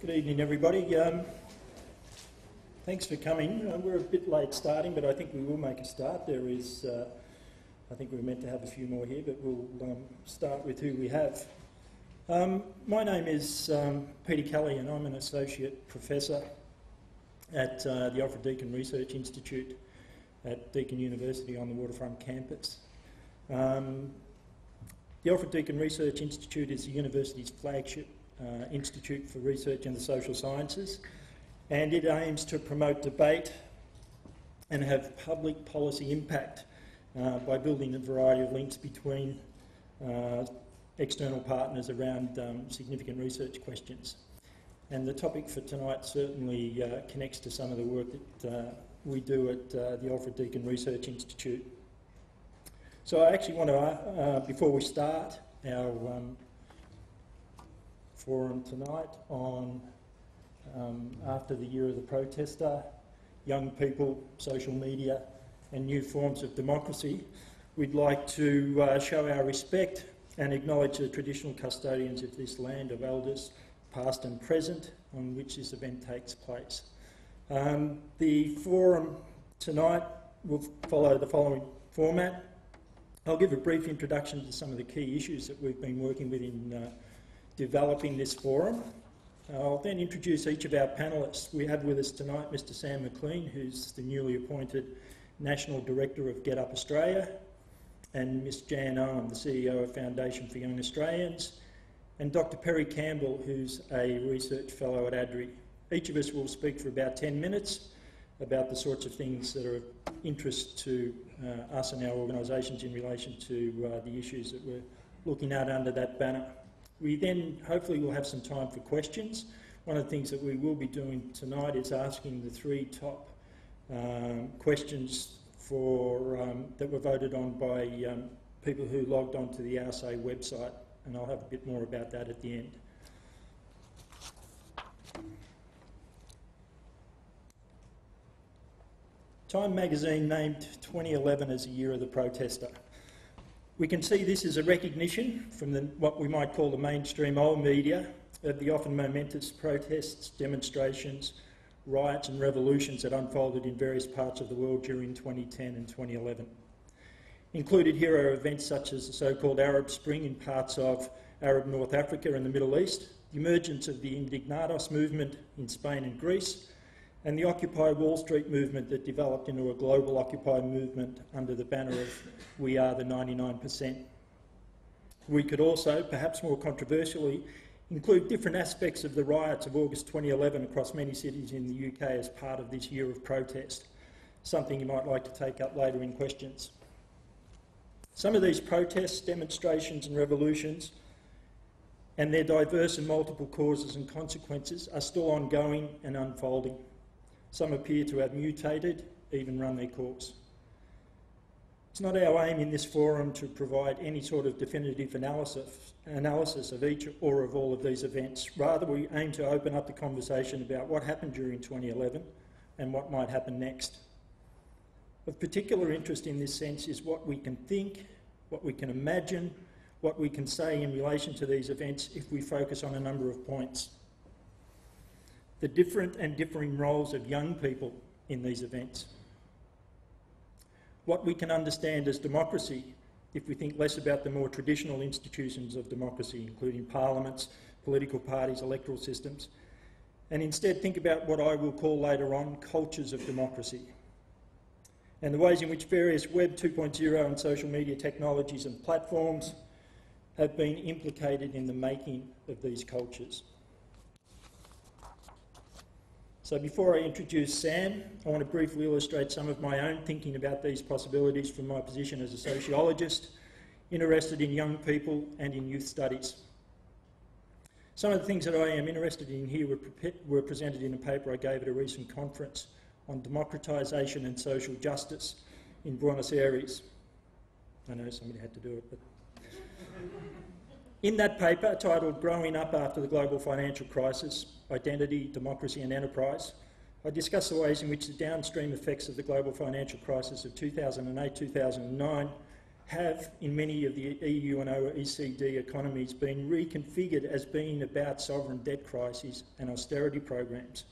Good evening, everybody. Thanks for coming. We're a bit late starting, but I think we will make a start. There is, I think we're meant to have a few more here, but we'll start with who we have. My name is Peter Kelly, and I'm an Associate Professor at the Deakin Research Institute at Deakin University on the Waterfront campus. The Deakin Research Institute is the university's flagship institute for research in the social sciences, and it aims to promote debate and have public policy impact by building a variety of links between external partners around significant research questions. And the topic for tonight certainly connects to some of the work that we do at the Deakin Research Institute. So I actually want to, before we start our forum tonight on after the year of the protester, young people, social media and new forms of democracy, we'd like to show our respect and acknowledge the traditional custodians of this land, of elders past and present, on which this event takes place. The forum tonight will follow the following format. I'll give a brief introduction to some of the key issues that we've been working with in developing this forum. I'll then introduce each of our panellists. We have with us tonight Mr. Sam McLean, who's the newly appointed National Director of Get Up Australia, and Ms. Jan Owen, the CEO of Foundation for Young Australians, and Dr. Perry Campbell, who's a research fellow at ADRI. Each of us will speak for about 10 minutes about the sorts of things that are of interest to us and our organisations in relation to the issues that we're looking at under that banner. We then hopefully will have some time for questions. One of the things that we will be doing tonight is asking the three top questions that were voted on by people who logged on to the OurSay website, and I'll have a bit more about that at the end. Time magazine named 2011 as the year of the protester. We can see this as a recognition from what we might call the mainstream old media of the often momentous protests, demonstrations, riots and revolutions that unfolded in various parts of the world during 2010 and 2011. Included here are events such as the so-called Arab Spring in parts of Arab North Africa and the Middle East, the emergence of the Indignados movement in Spain and Greece, and the Occupy Wall Street movement that developed into a global Occupy movement under the banner of We Are the 99%. We could also, perhaps more controversially, include different aspects of the riots of August 2011 across many cities in the UK as part of this year of protest, something you might like to take up later in questions. Some of these protests, demonstrations and revolutions, and their diverse and multiple causes and consequences are still ongoing and unfolding. Some appear to have mutated, even run their course. It's not our aim in this forum to provide any sort of definitive analysis of each or of all of these events. Rather, we aim to open up the conversation about what happened during 2011 and what might happen next. Of particular interest in this sense is what we can think, what we can imagine, what we can say in relation to these events if we focus on a number of points. The different and differing roles of young people in these events. What we can understand as democracy if we think less about the more traditional institutions of democracy, including parliaments, political parties, electoral systems, and instead think about what I will call later on cultures of democracy, and the ways in which various Web 2.0 and social media technologies and platforms have been implicated in the making of these cultures. So before I introduce Sam, I want to briefly illustrate some of my own thinking about these possibilities from my position as a sociologist, interested in young people and in youth studies. Some of the things that I am interested in here were presented in a paper I gave at a recent conference on democratisation and social justice in Buenos Aires. I know somebody had to do it, but... In that paper, titled Growing Up After the Global Financial Crisis, Identity, Democracy and Enterprise, I discuss the ways in which the downstream effects of the global financial crisis of 2008-2009 have, in many of the EU and OECD economies, been reconfigured as being about sovereign debt crises and austerity programs.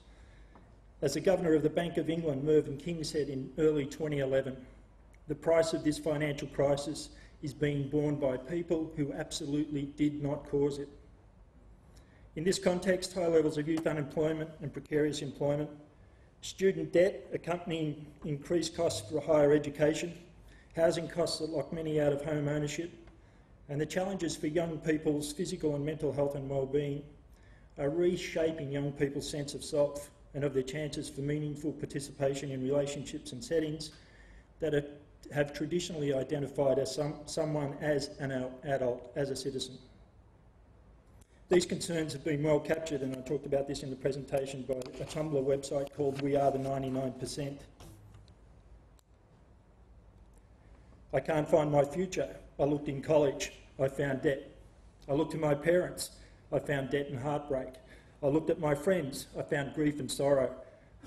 As the Governor of the Bank of England, Mervyn King, said in early 2011, the price of this financial crisis is being borne by people who absolutely did not cause it. In this context, high levels of youth unemployment and precarious employment, student debt accompanying increased costs for higher education, housing costs that lock many out of home ownership, and the challenges for young people's physical and mental health and well-being are reshaping young people's sense of self and of their chances for meaningful participation in relationships and settings that have traditionally identified as someone as an adult, as a citizen. These concerns have been well captured, and I talked about this in the presentation, by a Tumblr website called We Are the 99%. I can't find my future. I looked in college, I found debt. I looked to my parents, I found debt and heartbreak. I looked at my friends, I found grief and sorrow.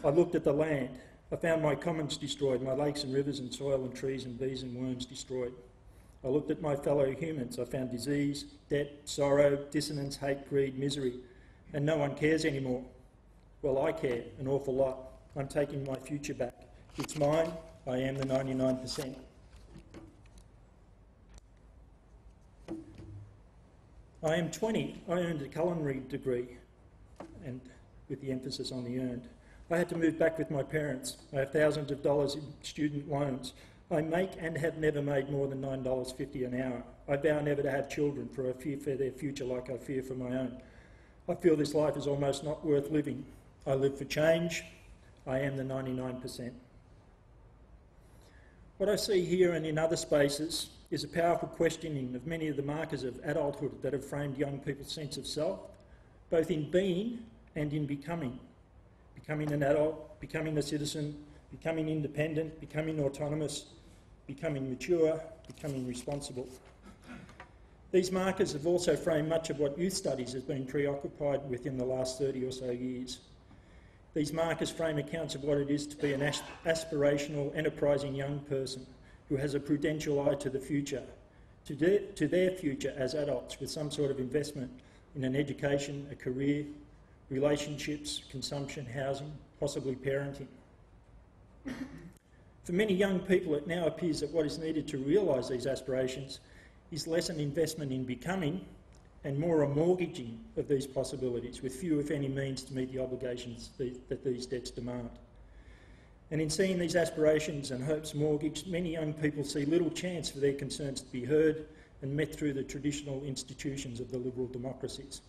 I looked at the land, I found my commons destroyed, my lakes and rivers and soil and trees and bees and worms destroyed. I looked at my fellow humans, I found disease, debt, sorrow, dissonance, hate, greed, misery, and no one cares anymore. Well, I care an awful lot. I'm taking my future back. It's mine, I am the 99%. I am 20. I earned a culinary degree, and with the emphasis on the earned. I had to move back with my parents. I have thousands of dollars in student loans. I make and have never made more than $9.50 an hour. I vow never to have children, for I fear for their future like I fear for my own. I feel this life is almost not worth living. I live for change. I am the 99%. What I see here and in other spaces is a powerful questioning of many of the markers of adulthood that have framed young people's sense of self, both in being and in becoming. Becoming an adult, becoming a citizen, becoming independent, becoming autonomous, becoming mature, becoming responsible. These markers have also framed much of what youth studies has been preoccupied with in the last 30 or so years. These markers frame accounts of what it is to be an aspirational, enterprising young person who has a prudential eye to the future, to their future as adults, with some sort of investment in an education, a career, relationships, consumption, housing, possibly parenting. For many young people, it now appears that what is needed to realise these aspirations is less an investment in becoming and more a mortgaging of these possibilities, with few, if any, means to meet the obligations that these debts demand. And in seeing these aspirations and hopes mortgaged, many young people see little chance for their concerns to be heard and met through the traditional institutions of the liberal democracies.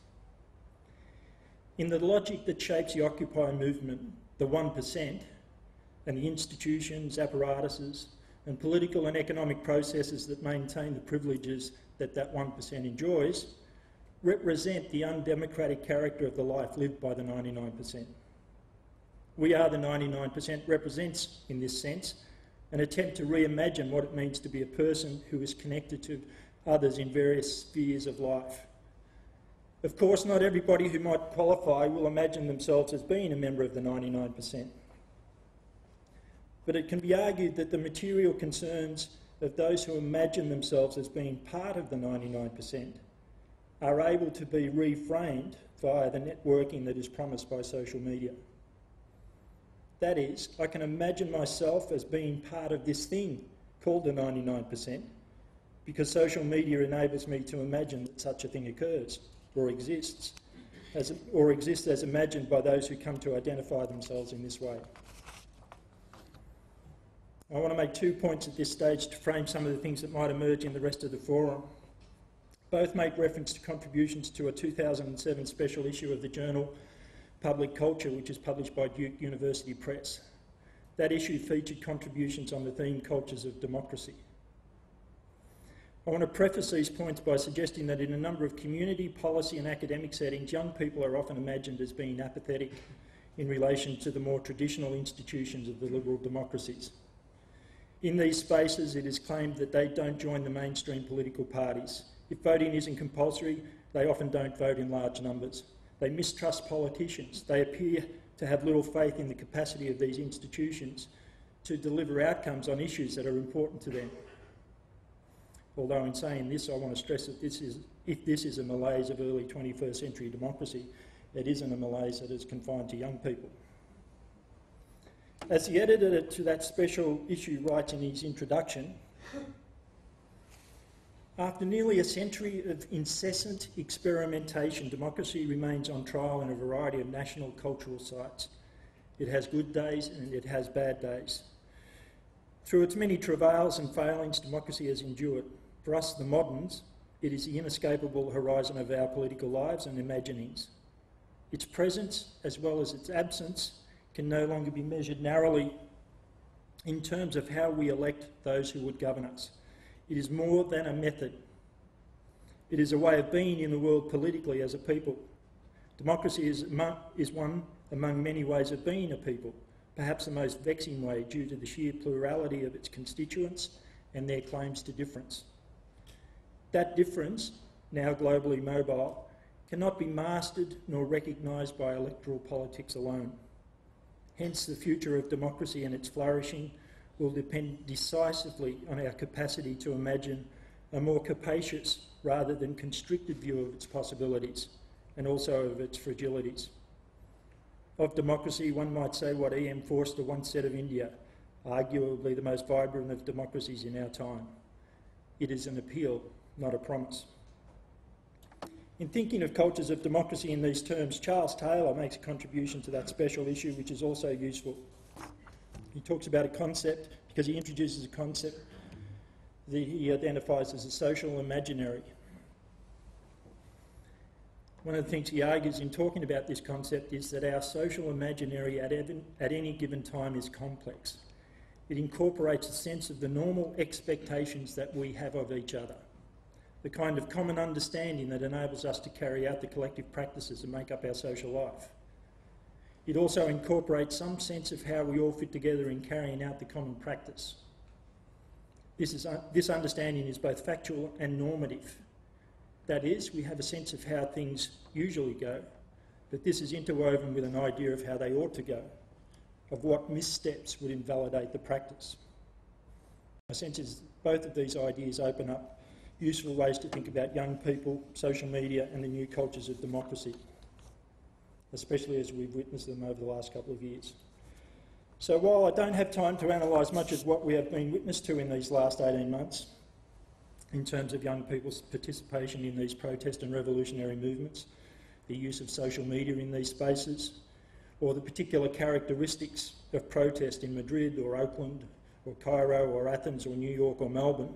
In the logic that shapes the Occupy movement, the 1%, and the institutions, apparatuses, and political and economic processes that maintain the privileges that 1% enjoys, represent the undemocratic character of the life lived by the 99%. We Are the 99% represents, in this sense, an attempt to reimagine what it means to be a person who is connected to others in various spheres of life. Of course, not everybody who might qualify will imagine themselves as being a member of the 99%. But it can be argued that the material concerns of those who imagine themselves as being part of the 99% are able to be reframed via the networking that is promised by social media. That is, I can imagine myself as being part of this thing called the 99% because social media enables me to imagine that such a thing occurs or exists as imagined by those who come to identify themselves in this way. I want to make 2 points at this stage to frame some of the things that might emerge in the rest of the forum. Both make reference to contributions to a 2007 special issue of the journal Public Culture, which is published by Deakin University Press. That issue featured contributions on the theme Cultures of Democracy. I want to preface these points by suggesting that in a number of community, policy and academic settings, young people are often imagined as being apathetic in relation to the more traditional institutions of the liberal democracies. In these spaces, it is claimed that they don't join the mainstream political parties. If voting isn't compulsory, they often don't vote in large numbers. They mistrust politicians. They appear to have little faith in the capacity of these institutions to deliver outcomes on issues that are important to them. although in saying this, I want to stress that if this is a malaise of early 21st century democracy, it isn't a malaise that is confined to young people. As the editor to that special issue writes in his introduction, after nearly a century of incessant experimentation, democracy remains on trial in a variety of national cultural sites. It has good days and it has bad days. Through its many travails and failings, democracy has endured. For us, the moderns, it is the inescapable horizon of our political lives and imaginings. Its presence, as well as its absence, can no longer be measured narrowly in terms of how we elect those who would govern us. It is more than a method. It is a way of being in the world politically as a people. Democracy is one among many ways of being a people, perhaps the most vexing way due to the sheer plurality of its constituents and their claims to difference. That difference, now globally mobile, cannot be mastered nor recognised by electoral politics alone. Hence, the future of democracy and its flourishing will depend decisively on our capacity to imagine a more capacious rather than constricted view of its possibilities and also of its fragilities. Of democracy, one might say what E.M. Forster once said of India, arguably the most vibrant of democracies in our time. It is an appeal, not a promise. In thinking of cultures of democracy in these terms, Charles Taylor makes a contribution to that special issue which is also useful. He talks about a concept, because he introduces a concept that he identifies as a social imaginary. One of the things he argues in talking about this concept is that our social imaginary at any given time is complex. It incorporates a sense of the normal expectations that we have of each other, the kind of common understanding that enables us to carry out the collective practices that make up our social life. It also incorporates some sense of how we all fit together in carrying out the common practice. This understanding is both factual and normative. That is, we have a sense of how things usually go, but this is interwoven with an idea of how they ought to go, of what missteps would invalidate the practice. My sense is both of these ideas open up useful ways to think about young people, social media and the new cultures of democracy, especially as we've witnessed them over the last couple of years. So while I don't have time to analyse much of what we have been witness to in these last 18 months, in terms of young people's participation in these protest and revolutionary movements, the use of social media in these spaces, or the particular characteristics of protest in Madrid or Oakland or Cairo or Athens or New York or Melbourne,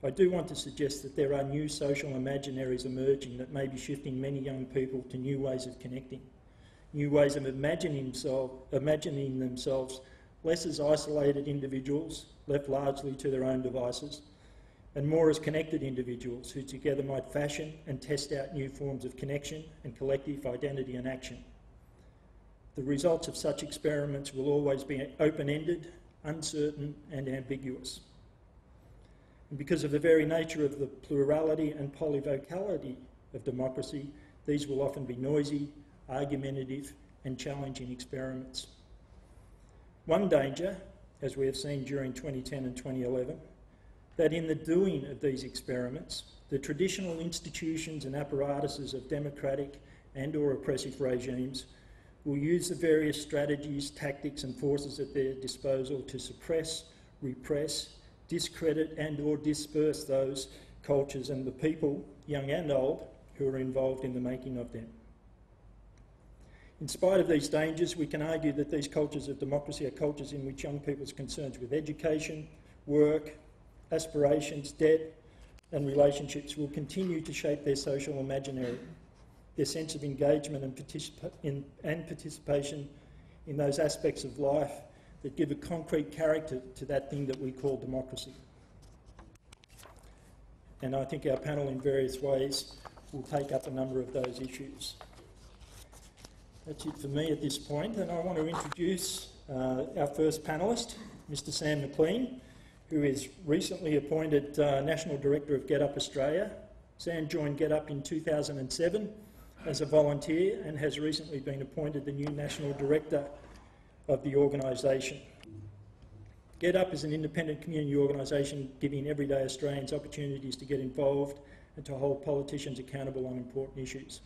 I do want to suggest that there are new social imaginaries emerging that may be shifting many young people to new ways of connecting, new ways of imagining themselves less as isolated individuals left largely to their own devices, and more as connected individuals who together might fashion and test out new forms of connection and collective identity and action. The results of such experiments will always be open-ended, uncertain and ambiguous. And because of the very nature of the plurality and polyvocality of democracy, these will often be noisy, argumentative and challenging experiments. One danger, as we have seen during 2010 and 2011, that in the doing of these experiments, the traditional institutions and apparatuses of democratic and or oppressive regimes will use the various strategies, tactics and forces at their disposal to suppress, repress, discredit and or disperse those cultures and the people, young and old, who are involved in the making of them. In spite of these dangers, we can argue that these cultures of democracy are cultures in which young people's concerns with education, work, aspirations, debt and relationships will continue to shape their social imaginary, their sense of engagement and participation in those aspects of life that give a concrete character to that thing that we call democracy. And I think our panel in various ways will take up a number of those issues. That's it for me at this point, and I want to introduce our first panellist, Mr. Sam McLean, who is recently appointed National Director of Get Up Australia. Sam joined Get Up in 2007 as a volunteer and has recently been appointed the new National Director of the organisation. Get Up is an independent community organisation giving everyday Australians opportunities to get involved and to hold politicians accountable on important issues.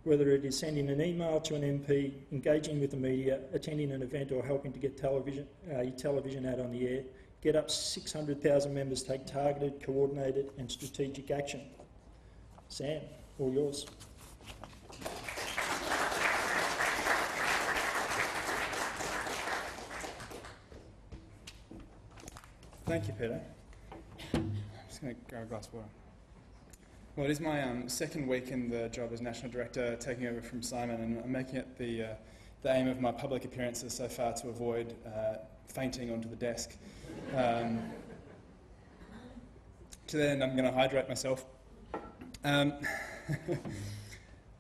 Whether it is sending an email to an MP, engaging with the media, attending an event or helping to get a television ad on the air, Get Up's 600,000 members take targeted, coordinated and strategic action. Sam, all yours. Thank you, Peter. I'm just going to grab a glass of water. Well, it is my second week in the job as National Director, taking over from Simon, and I'm making it the aim of my public appearances so far to avoid fainting onto the desk. To that end, I'm going to hydrate myself.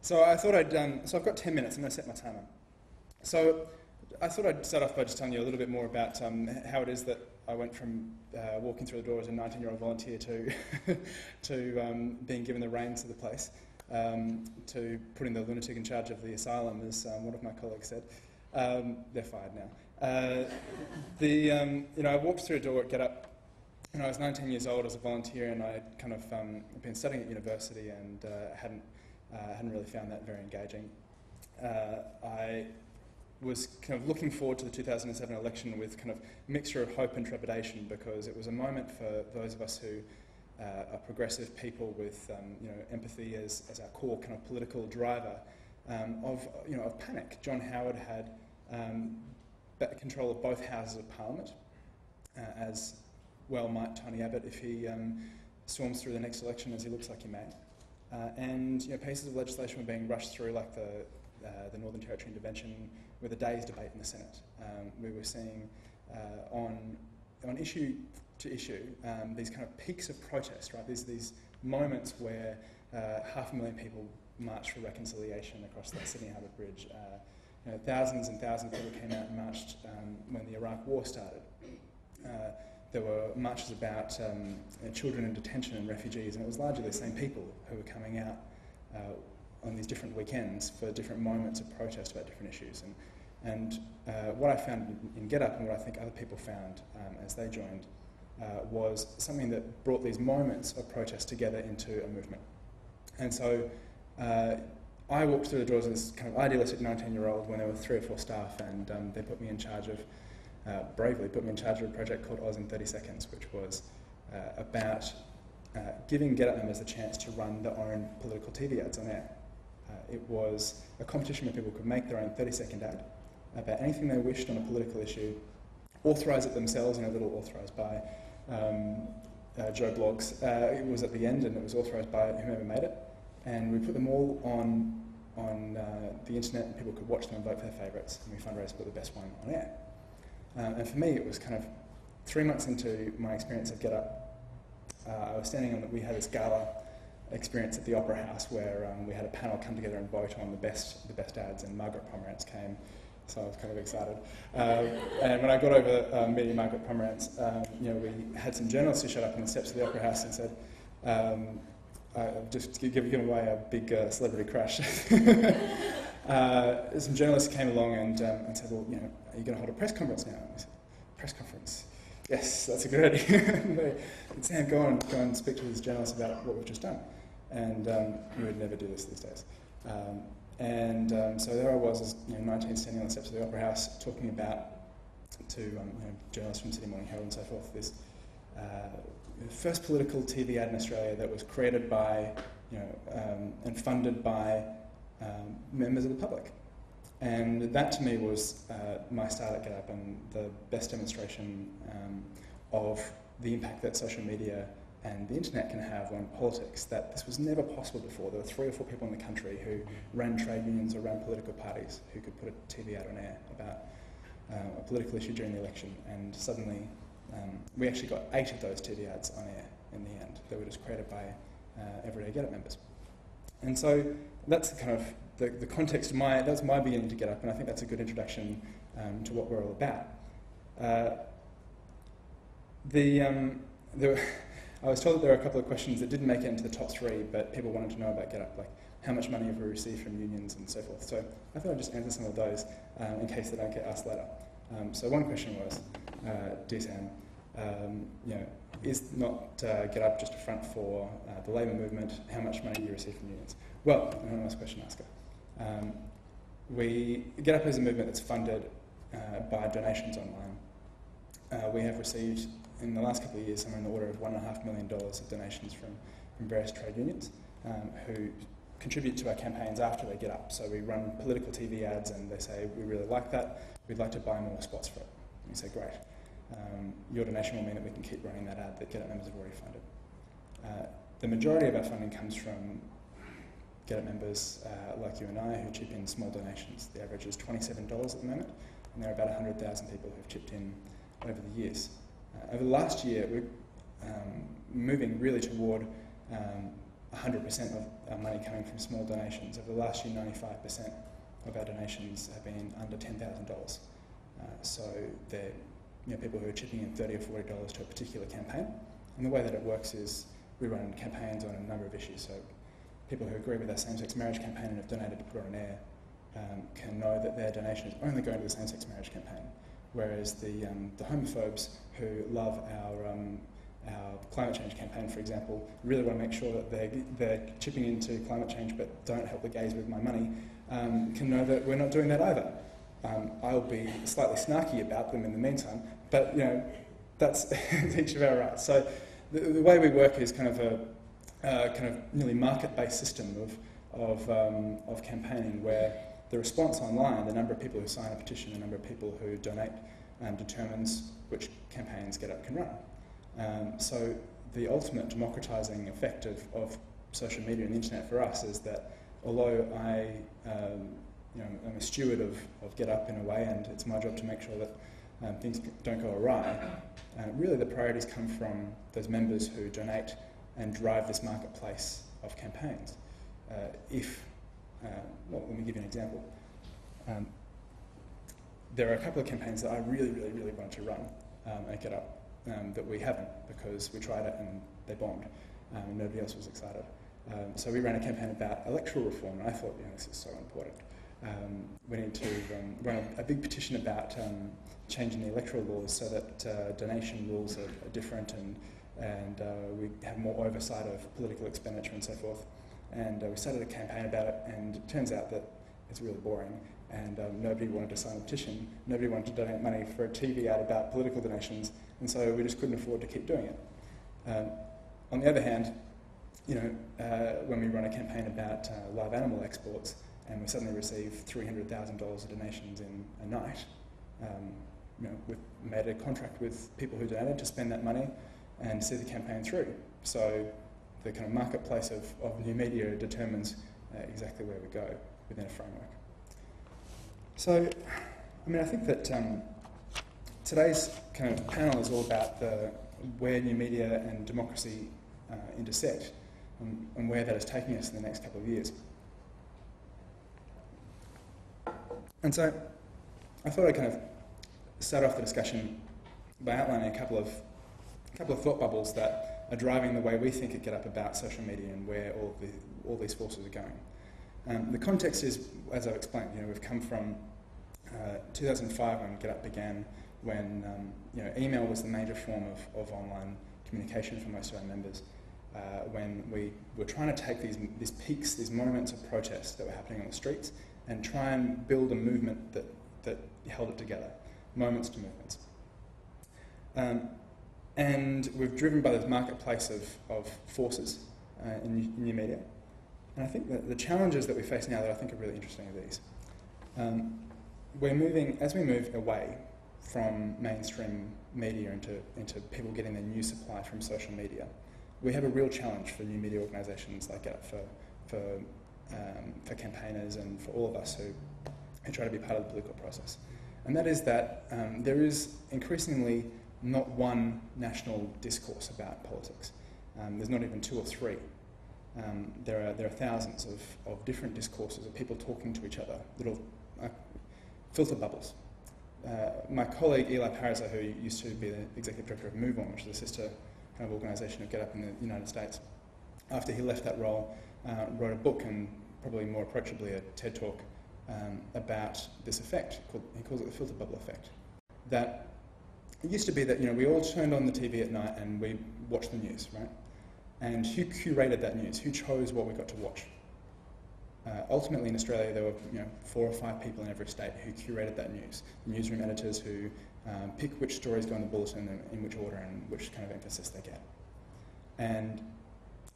So I thought so I've got 10 minutes, I'm going to set my timer. So I thought I'd start off by just telling you a little bit more about how it is that I went from walking through the door as a 19-year-old volunteer to being given the reins of the place, to putting the lunatic in charge of the asylum, as one of my colleagues said. They're fired now. I walked through a door at Get Up when I was 19 years old as a volunteer, and I kind of been studying at university and hadn't really found that very engaging. I was kind of looking forward to the 2007 election with kind of a mixture of hope and trepidation, because it was a moment for those of us who are progressive people with empathy as our core kind of political driver of panic. John Howard had control of both houses of Parliament, as well might Tony Abbott if he storms through the next election, as he looks like he may. And pieces of legislation were being rushed through, like the Northern Territory intervention, with a day's debate in the Senate. We were seeing on issue to issue these kind of peaks of protest, right? These moments where 500,000 people marched for reconciliation across the Sydney Harbour Bridge. Thousands and thousands of people came out and marched when the Iraq War started. There were marches about children in detention and refugees, and it was largely the same people who were coming out on these different weekends for different moments of protest about different issues. And what I found in Get Up, and what I think other people found as they joined, was something that brought these moments of protest together into a movement. And so I walked through the doors as this kind of idealistic 19-year-old when there were 3 or 4 staff, and they put me in charge of, bravely put me in charge of a project called Oz in 30 Seconds, which was about giving Get Up members a chance to run their own political TV ads on air. It was a competition where people could make their own 30-second ad about anything they wished on a political issue, authorise it themselves, a little authorised by Joe Blogs. It was at the end, and it was authorised by whomever made it. And we put them all on the internet, and people could watch them and vote for their favourites, and we fundraised to put the best one on air. And for me, it was kind of 3 months into my experience at Get Up. I was standing on we had this gala experience at the Opera House where we had a panel come together and vote on the best ads, and Margaret Pomerantz came, so I was kind of excited. And when I got over meeting Margaret Pomerantz, we had some journalists who showed up on the steps of the Opera House and said, just give away a big celebrity crush. Some journalists came along and said, well, are you going to hold a press conference now? I said, press conference? Yes, that's a good idea. They said, Sam, go and speak to these journalists about what we've just done. And we would never do this these days. So there I was, as 19, standing on the steps of the Opera House, talking about to journalists from Sydney Morning Herald and so forth, this first political TV ad in Australia that was created by, and funded by members of the public. And that to me was my start at Get Up, and the best demonstration of the impact that social media and the internet can have on politics, that this was never possible before. There were 3 or 4 people in the country who ran trade unions or ran political parties who could put a TV ad on air about a political issue during the election, and suddenly we actually got 8 of those TV ads on air in the end that were just created by everyday Get Up members. And so that's kind of the context of that's my beginning to Get Up, and I think that's a good introduction to what we're all about. I was told that there were a couple of questions that didn't make it into the top 3, but people wanted to know about Get Up, like how much money have we received from unions and so forth. So I thought I'd just answer some of those in case they don't get asked later. So one question was, DSM, is not Get Up just a front for the labour movement? How much money do you receive from unions? Well, anonymous question asker. Get Up is a movement that's funded by donations online. We have received, in the last couple of years, somewhere in the order of $1.5 million of donations from various trade unions who contribute to our campaigns after they get up. So we run political TV ads and they say, we really like that, we'd like to buy more spots for it. And we say, great. Your donation will mean that we can keep running that ad that Get Up members have already funded. The majority of our funding comes from Get Up members like you and I who chip in small donations. The average is $27 at the moment, and there are about 100,000 people who've chipped in over the years. Over the last year, we're moving really toward 100% of our money coming from small donations. Over the last year, 95% of our donations have been under $10,000. So they're people who are chipping in $30 or $40 to a particular campaign. And the way that it works is we run campaigns on a number of issues. So people who agree with our same-sex marriage campaign and have donated to put it on air can know that their donation is only going to the same-sex marriage campaign. Whereas the homophobes who love our climate change campaign, for example, really want to make sure that they're chipping into climate change but don't help the gays with my money, can know that we're not doing that either. I'll be slightly snarky about them in the meantime, but that's each of our rights. So the way we work is kind of a nearly market-based system of campaigning where the response online, the number of people who sign a petition, the number of people who donate, determines which campaigns Get Up can run. So the ultimate democratising effect of social media and the internet for us is that although I'm a steward of Get Up in a way, and it's my job to make sure that things don't go awry, really the priorities come from those members who donate and drive this marketplace of campaigns. Let me give you an example. There are a couple of campaigns that I really wanted to run at Get Up that we haven't because we tried it and they bombed and nobody else was excited. So we ran a campaign about electoral reform and I thought, this is so important. We need to run a big petition about changing the electoral laws so that donation rules are different and we have more oversight of political expenditure and so forth. And we started a campaign about it, and it turns out that it's really boring, and nobody wanted to sign a petition, nobody wanted to donate money for a TV ad about political donations, and so we just couldn't afford to keep doing it. On the other hand, when we run a campaign about live animal exports, and we suddenly receive $300,000 of donations in a night, we've made a contract with people who donated to spend that money and see the campaign through. So the kind of marketplace of new media determines exactly where we go within a framework. So, I think that today's kind of panel is all about where new media and democracy intersect and where that is taking us in the next couple of years. And so I thought I'd kind of start off the discussion by outlining a couple of thought bubbles that are driving the way we think at Get Up about social media and where all these forces are going. The context is, as I've explained, we've come from 2005 when Get Up began, when email was the major form of online communication for most of our members, when we were trying to take these peaks, these moments of protest that were happening on the streets, and try and build a movement that held it together, moments to movements. And we've driven by this marketplace of forces in new media. And I think that the challenges that we face now that I think are really interesting are these. As we move away from mainstream media into people getting their news supply from social media, we have a real challenge for new media organisations like Get Up, for campaigners and for all of us who try to be part of the political process. And that is that there is increasingly not one national discourse about politics. There's not even two or three. There are thousands of different discourses of people talking to each other, little filter bubbles. My colleague Eli Pariser, who used to be the executive director of Move On, which is a sister kind of organisation of Get Up in the United States, after he left that role, wrote a book and probably more approachably a TED Talk about this effect. He calls it the filter bubble effect. That it used to be that we all turned on the TV at night and we watched the news, right? And who curated that news? Who chose what we got to watch? Ultimately, in Australia, there were 4 or 5 people in every state who curated that news. The newsroom editors who pick which stories go in the bulletin and in which order and which kind of emphasis they get. And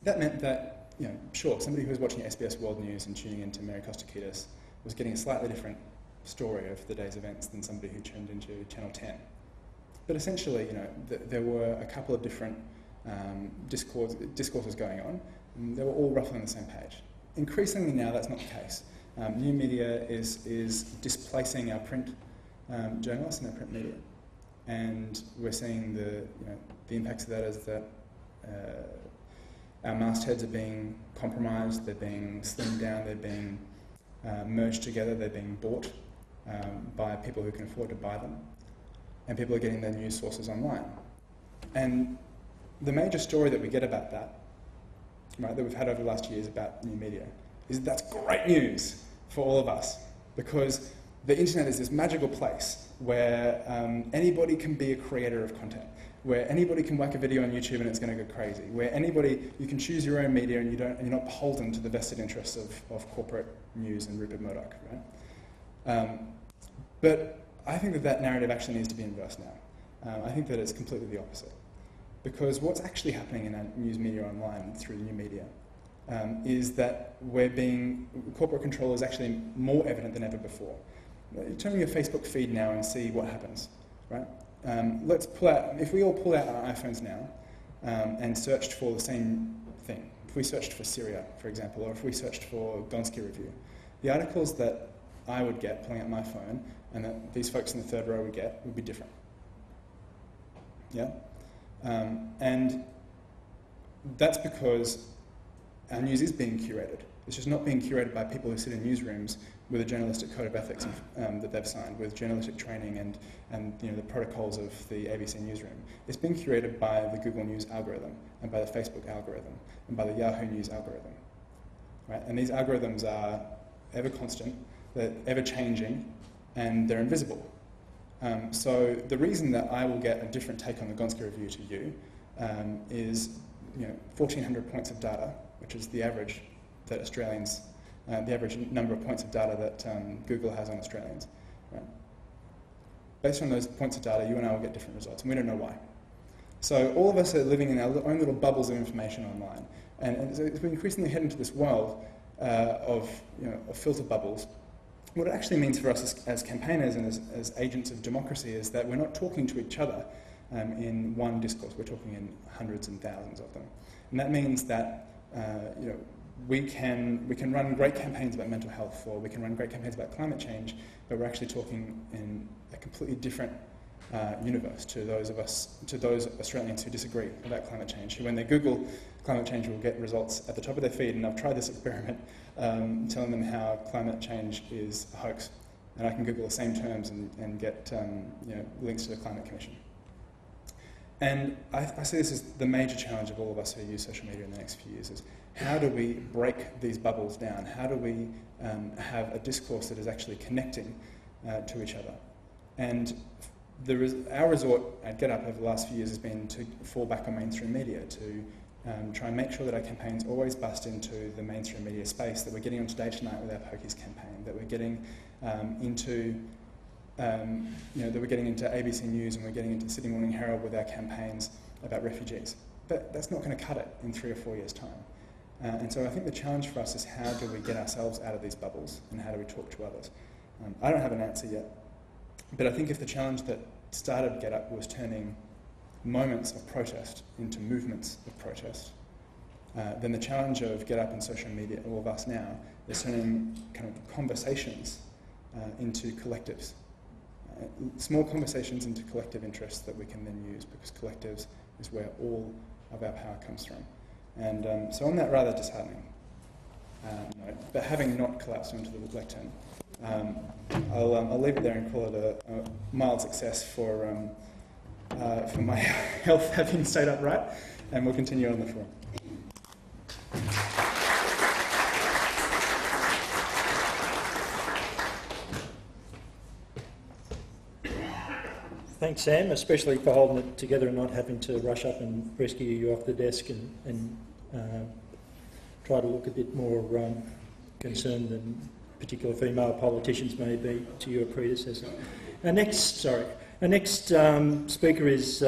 that meant that, sure, somebody who was watching SBS World News and tuning into Mary Costa-Ketis was getting a slightly different story of the day's events than somebody who tuned into Channel 10. But essentially, there were a couple of different discourses going on, and they were all roughly on the same page. Increasingly now, that's not the case. New media is displacing our print journalists and our print media, and we're seeing the impacts of that is that our mastheads are being compromised, they're being slimmed down, they're being merged together, they're being bought by people who can afford to buy them, and people are getting their news sources online. And the major story that we get about that, right, that we've had over the last years about new media, is that's great news for all of us, because the internet is this magical place where anybody can be a creator of content, where anybody can whack a video on YouTube and it's going to go crazy, where you can choose your own media and you're not beholden to the vested interests of corporate news and Rupert Murdoch, right? But I think that narrative actually needs to be inversed now. I think that it's completely the opposite. Because what's actually happening in our news media online through the new media is that corporate control is actually more evident than ever before. Turn on your Facebook feed now and see what happens, right? If we all pull out our iPhones now and searched for the same thing, if we searched for Syria, for example, or if we searched for Gonski Review, the articles that I would get pulling out my phone and that these folks in the third row would get would be different. Yeah? And that's because our news is being curated. It's just not being curated by people who sit in newsrooms with a journalistic code of ethics that they've signed, with journalistic training and the protocols of the ABC newsroom. It's being curated by the Google News algorithm and by the Facebook algorithm and by the Yahoo News algorithm. Right? And these algorithms are ever constant, they're ever changing, and they're invisible. So the reason that I will get a different take on the Gonski Review to you is 1,400 points of data, which is the average that Australians, the average number of points of data that Google has on Australians. Right? Based on those points of data, you and I will get different results, and we don't know why. So all of us are living in our own little bubbles of information online, and as we increasingly head into this world of filter bubbles, what it actually means for us as campaigners and as agents of democracy is that we're not talking to each other in one discourse, we're talking in hundreds and thousands of them. And that means that we can run great campaigns about mental health, or we can run great campaigns about climate change, but we're actually talking in a completely different universe to those Australians who disagree about climate change, who when they Google climate change will get results at the top of their feed, and I've tried this experiment, telling them how climate change is a hoax, and I can Google the same terms and get links to the Climate Commission. And I see this as the major challenge of all of us who use social media in the next few years is how do we break these bubbles down? How do we have a discourse that is actually connecting to each other? And our resort at GetUp over the last few years has been to fall back on mainstream media, to try and make sure that our campaigns always bust into the mainstream media space, that we're getting on Today Tonight with our Pokies campaign, that we're getting into ABC News, and we're getting into Sydney Morning Herald with our campaigns about refugees. But that's not going to cut it in 3 or 4 years' time. And so I think the challenge for us is how do we get ourselves out of these bubbles, and how do we talk to others? I don't have an answer yet, but I think if the challenge that started GetUp was turning moments of protest into movements of protest, then the challenge of GetUp and social media, all of us now, is turning kind of conversations into collectives. Small conversations into collective interests that we can then use, because collectives is where all of our power comes from. And so on that rather disheartening note, but having not collapsed onto the lectern, I'll leave it there and call it a mild success for my health having stayed upright, and we'll continue on the forum. Thanks, Sam, especially for holding it together and not having to rush up and rescue you off the desk and try to look a bit more concerned than particular female politicians may be to your predecessor. Our next speaker is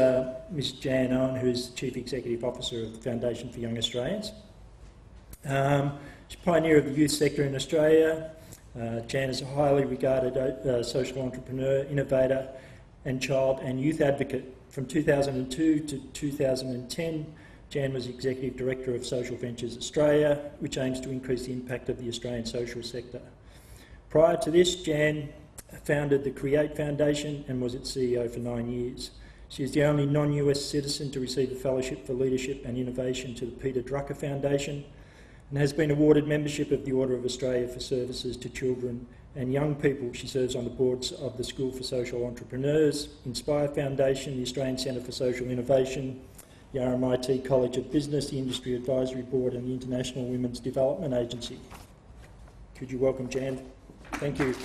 Ms Jan Owen, who is the Chief Executive Officer of the Foundation for Young Australians. She's a pioneer of the youth sector in Australia. Jan is a highly regarded social entrepreneur, innovator and child and youth advocate. From 2002 to 2010, Jan was Executive Director of Social Ventures Australia, which aims to increase the impact of the Australian social sector. Prior to this, Jan founded the Create Foundation and was its CEO for 9 years. She is the only non-US citizen to receive a Fellowship for Leadership and Innovation to the Peter Drucker Foundation, and has been awarded membership of the Order of Australia for services to children and young people. She serves on the boards of the School for Social Entrepreneurs, Inspire Foundation, the Australian Centre for Social Innovation, the RMIT College of Business, the Industry Advisory Board and the International Women's Development Agency. Could you welcome Jan? Thank you.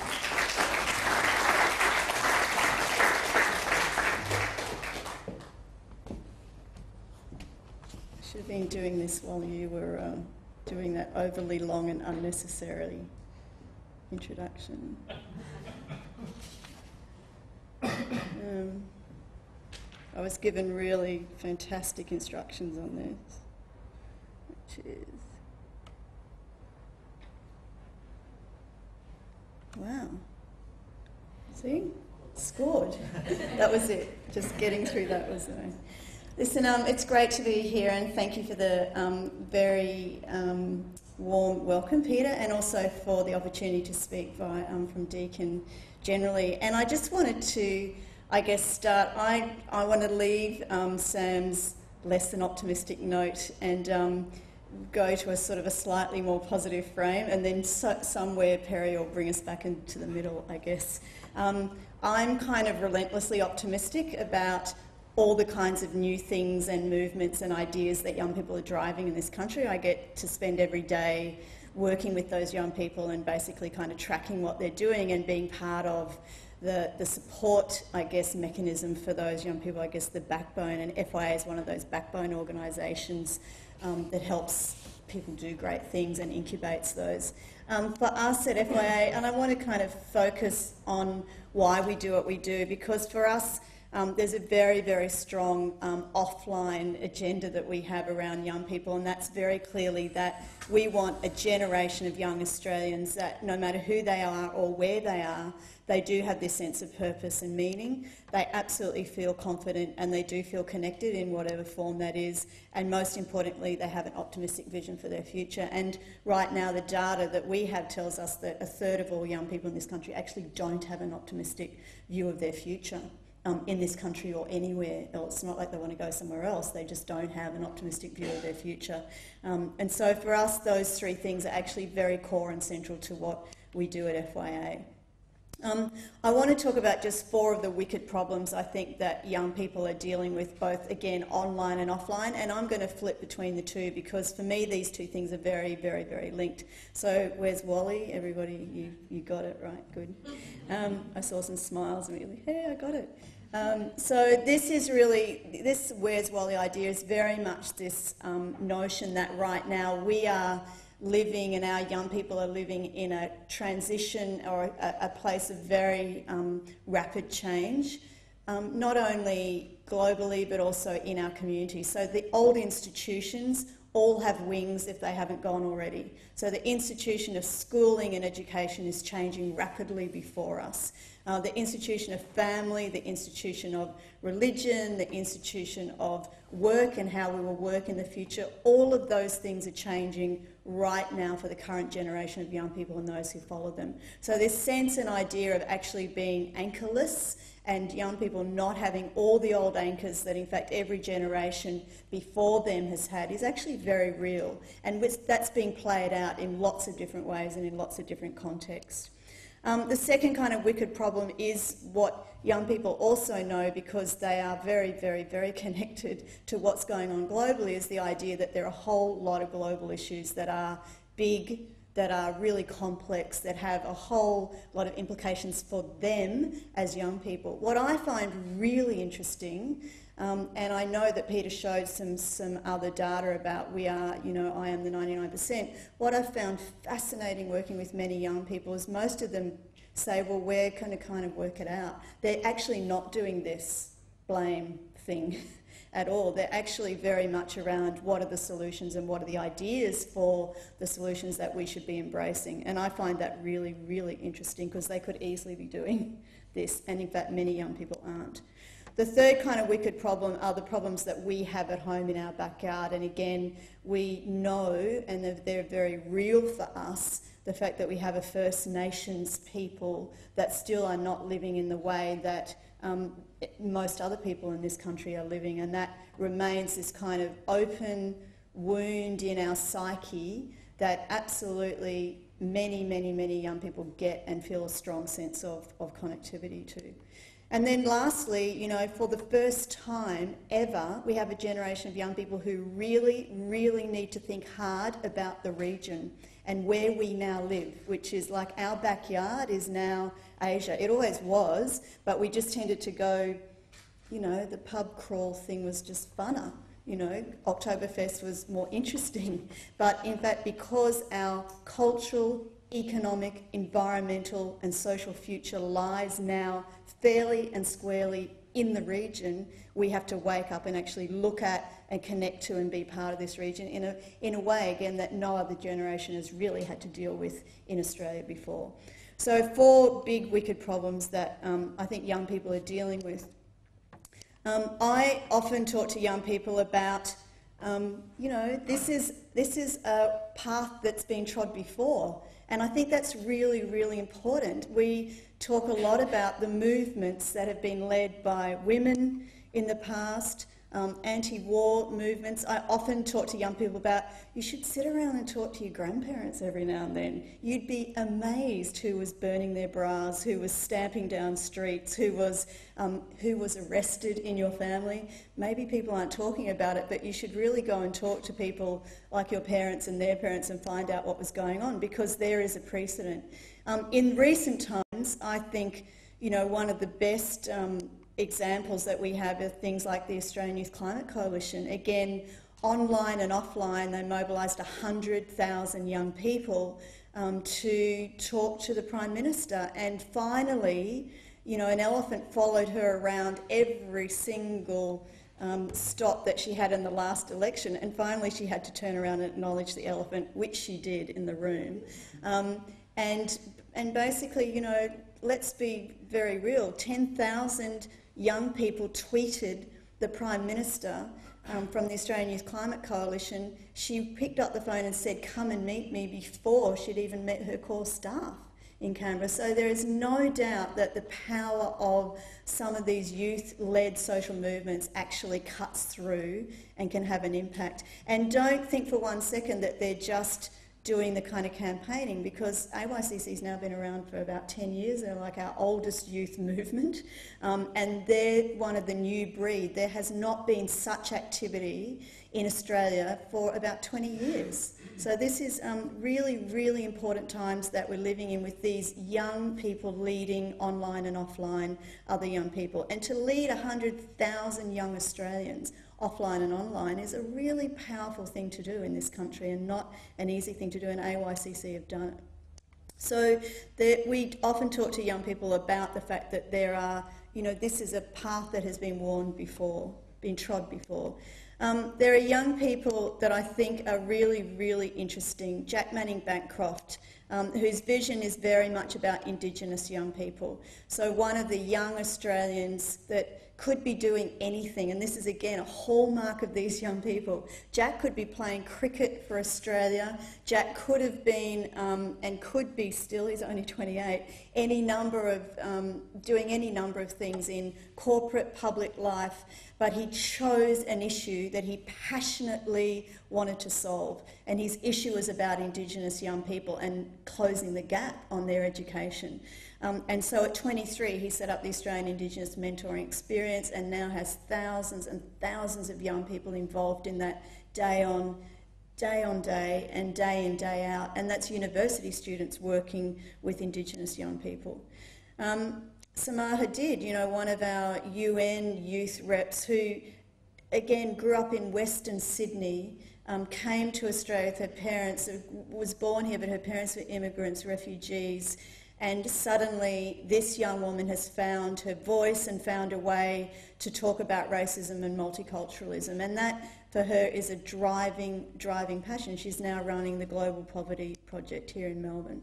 Should have been doing this while you were doing that overly long and unnecessary introduction. I was given really fantastic instructions on this, which is... Wow. See? Scored. That was it. Just getting through that was it. Listen, it's great to be here, and thank you for the very warm welcome, Peter, and also for the opportunity to speak from Deakin generally. And I just wanted to, I guess, start. I want to leave Sam's less than optimistic note and go to a sort of a slightly more positive frame, and then somewhere Perry will bring us back into the middle, I guess. I'm kind of relentlessly optimistic about all the kinds of new things and movements and ideas that young people are driving in this country. I get to spend every day working with those young people and basically kind of tracking what they're doing and being part of the support, I guess, mechanism for those young people, I guess the backbone, and FYA is one of those backbone organisations that helps people do great things and incubates those. For us at FYA, and I want to kind of focus on why we do what we do, because for us, there's a very, very strong offline agenda that we have around young people, and that's very clearly that we want a generation of young Australians that no matter who they are or where they are, they do have this sense of purpose and meaning. They absolutely feel confident and they do feel connected in whatever form that is, and most importantly, they have an optimistic vision for their future. And right now, the data that we have tells us that a third of all young people in this country actually don't have an optimistic view of their future. In this country or anywhere else. It's not like they want to go somewhere else, they just don't have an optimistic view of their future. And so for us, those three things are actually very core and central to what we do at FYA. I want to talk about just 4 of the wicked problems I think that young people are dealing with, both, again, online and offline, and I'm going to flip between the two because for me these two things are very, very, very linked. So where's Wally? Everybody, you got it, right? Good. I saw some smiles immediately. Hey, I got it. So this is really, this Where's Wally idea is very much this notion that right now we are living and our young people are living in a transition or a place of very rapid change, not only globally but also in our community. So the old institutions all have wings if they haven't gone already. So the institution of schooling and education is changing rapidly before us. The institution of family, the institution of religion, the institution of work and how we will work in the future, all of those things are changing right now for the current generation of young people and those who follow them. So this sense and idea of actually being anchorless and young people not having all the old anchors that in fact every generation before them has had is actually very real, and that's being played out in lots of different ways and in lots of different contexts. The second kind of wicked problem is what young people also know, because they are very, very, very connected to what's going on globally, is the idea that there are a whole lot of global issues that are big, that are really complex, that have a whole lot of implications for them as young people. What I find really interesting, and I know that Peter showed some other data about I am the 99%. What I've found fascinating working with many young people is most of them say, well, we're going to kind of work it out. They're actually not doing this blame thing at all. They're actually very much around what are the solutions and what are the ideas for the solutions that we should be embracing. And I find that really, really interesting because they could easily be doing this, and in fact many young people aren't. The third kind of wicked problem are the problems that we have at home in our backyard, and again we know, and they're very real for us, the fact that we have a First Nations people that still are not living in the way that most other people in this country are living, and that remains this kind of open wound in our psyche that absolutely many young people get and feel a strong sense of connectivity to. And then lastly, for the first time ever, we have a generation of young people who really need to think hard about the region and where we now live, which is like our backyard is now Asia. It always was, but we just tended to go, the pub crawl thing was just funner. Oktoberfest was more interesting. But in fact, because our cultural, economic, environmental and social future lies now fairly and squarely in the region, we have to wake up and actually look at and connect to and be part of this region in a way, again, that no other generation has really had to deal with in Australia before. So 4 big wicked problems that I think young people are dealing with. I often talk to young people about, this is a path that's been trod before. And I think that's really important. We talk a lot about the movements that have been led by women in the past, anti-war movements. I often talk to young people about, you should sit around and talk to your grandparents every now and then. You'd be amazed who was burning their bras, who was stamping down streets, who was arrested in your family. Maybe people aren't talking about it, but you should really go and talk to people like your parents and their parents and find out what was going on, because there is a precedent. In recent times, I think, one of the best examples that we have are things like the Australian Youth Climate Coalition. Again, online and offline, they mobilised 100,000 young people to talk to the Prime Minister. And finally, an elephant followed her around every single stop that she had in the last election, and finally she had to turn around and acknowledge the elephant, which she did in the room. And basically, let's be very real. 10,000 young people tweeted the Prime Minister from the Australian Youth Climate Coalition. She picked up the phone and said, come and meet me, before she'd even met her core staff in Canberra. So there is no doubt that the power of some of these youth-led social movements actually cuts through and can have an impact. And don't think for one second that they're just doing the kind of campaigning, because AYCC's now been around for about 10 years. They're like our oldest youth movement, and they're one of the new breed. There has not been such activity in Australia for about 20 years. So this is really important times that we're living in, with these young people leading online and offline other young people. And to lead 100,000 young Australians offline and online is a really powerful thing to do in this country, and not an easy thing to do, and AYCC have done it. So we often talk to young people about the fact that there are, this is a path that has been trod before. There are young people that I think are really interesting. Jack Manning Bancroft, whose vision is very much about Indigenous young people. So one of the young Australians that could be doing anything, and this is again a hallmark of these young people. Jack could be playing cricket for Australia. Jack could have been, and could be still, he's only 28, doing any number of things in corporate public life, but he chose an issue that he passionately wanted to solve, and his issue was about Indigenous young people and closing the gap on their education. And so at 23, he set up the Australian Indigenous Mentoring Experience, and now has thousands and thousands of young people involved in that day on, day on day and day in, day out, and that's university students working with Indigenous young people. Samar Hadid, you know, one of our UN youth reps who, again, grew up in Western Sydney, came to Australia with her parents, was born here, but her parents were immigrants, refugees, and suddenly this young woman has found her voice and found a way to talk about racism and multiculturalism, and that for her is a driving passion. She's now running the Global Poverty Project here in Melbourne.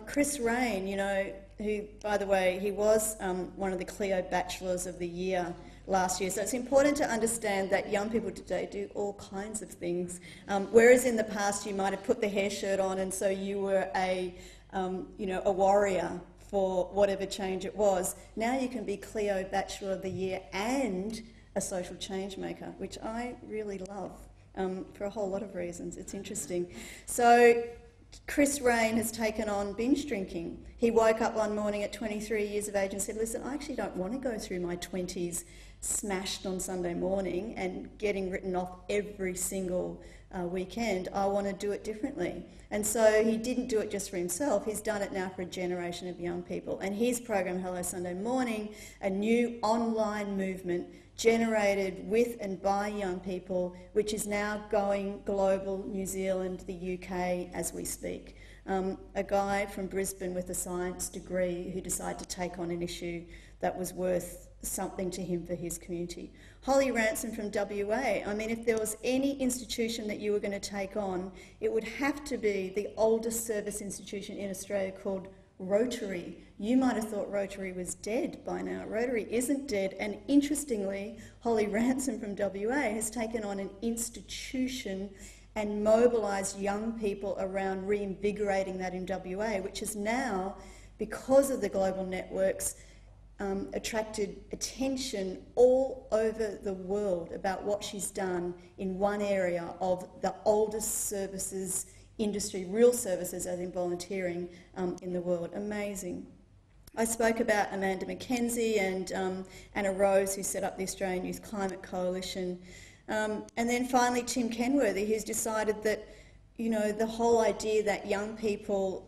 Chris Rain, you know, who, by the way, he was one of the Clio Bachelors of the Year last year. So it's important to understand that young people today do all kinds of things. Whereas in the past you might have put the hair shirt on and so you were a warrior for whatever change it was. Now you can be Clio Bachelor of the Year and a social change maker, which I really love for a whole lot of reasons. It's interesting. So Chris Rain has taken on binge drinking. He woke up one morning at 23 years of age and said, listen, I actually don't want to go through my 20s smashed on Sunday morning and getting written off every single weekend. I want to do it differently. And so he didn't do it just for himself. He's done it now for a generation of young people. And his program, Hello Sunday Morning, a new online movement generated with and by young people, which is now going global, New Zealand, the UK, as we speak. A guy from Brisbane with a science degree who decided to take on an issue that was worth something to him for his community. Holly Ransom from WA. I mean, if there was any institution that you were going to take on, it would have to be the oldest service institution in Australia called Rotary. You might have thought Rotary was dead by now. Rotary isn't dead, and interestingly, Holly Ransom from WA has taken on an institution and mobilised young people around reinvigorating that in WA, which is now, because of the global networks, attracted attention all over the world about what she's done in one area of the oldest services industry, real services as in volunteering in the world. Amazing. I spoke about Amanda McKenzie and Anna Rose, who set up the Australian Youth Climate Coalition. And then finally Tim Kenworthy, who's decided that, you know, the whole idea that young people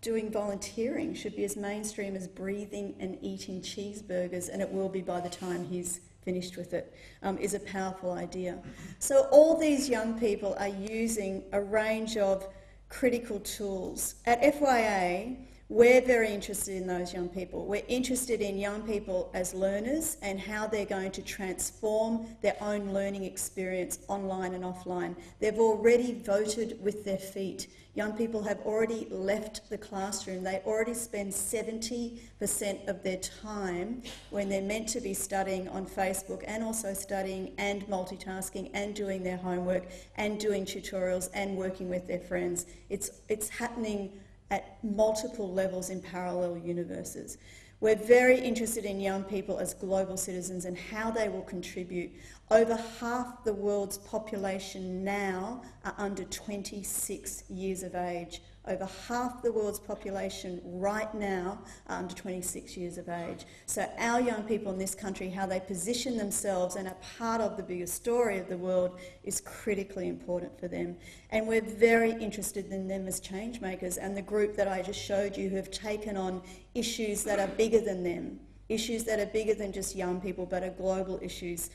doing volunteering should be as mainstream as breathing and eating cheeseburgers, and it will be by the time he's finished with it, is a powerful idea. So all these young people are using a range of critical tools. At FYA, we're very interested in those young people. We're interested in young people as learners and how they're going to transform their own learning experience online and offline. They've already voted with their feet. Young people have already left the classroom. They already spend 70% of their time when they're meant to be studying on Facebook and also studying and multitasking and doing their homework and doing tutorials and working with their friends. It's happening at multiple levels in parallel universes. We're very interested in young people as global citizens and how they will contribute. Over half the world's population now are under 26 years of age. Over half the world's population right now are under 26 years of age. So our young people in this country, how they position themselves and are part of the bigger story of the world is critically important for them. And we're very interested in them as change makers, and the group that I just showed you who have taken on issues that are bigger than them, issues that are bigger than just young people but are global issues,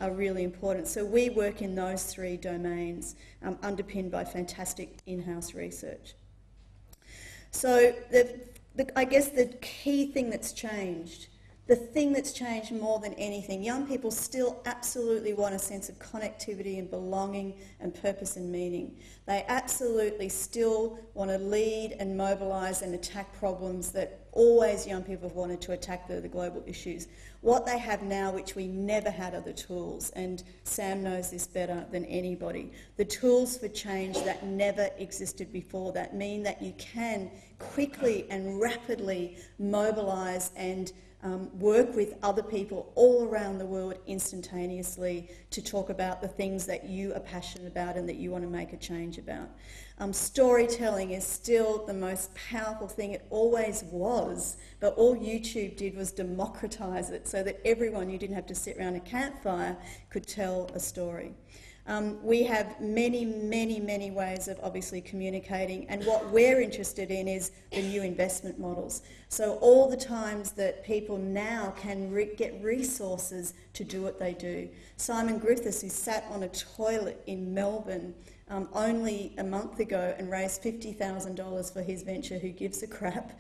are really important. So we work in those three domains, underpinned by fantastic in-house research. So I guess the key thing that's changed, the thing that's changed more than anything, young people still absolutely want a sense of connectivity and belonging and purpose and meaning. They absolutely still want to lead and mobilise and attack problems that always young people have wanted to attack, the global issues. What they have now, which we never had, are the tools, and Sam knows this better than anybody. The tools for change that never existed before, that mean that you can quickly and rapidly mobilise and work with other people all around the world instantaneously to talk about the things that you are passionate about and that you want to make a change about. Storytelling is still the most powerful thing. It always was, but all YouTube did was democratise it so that everyone, you didn't have to sit around a campfire, could tell a story. We have many, many, many ways of obviously communicating, and what we're interested in is the new investment models. So all the times that people now can get resources to do what they do. Simon Griffiths, who sat on a toilet in Melbourne only a month ago and raised $50,000 for his venture, Who Gives a Crap,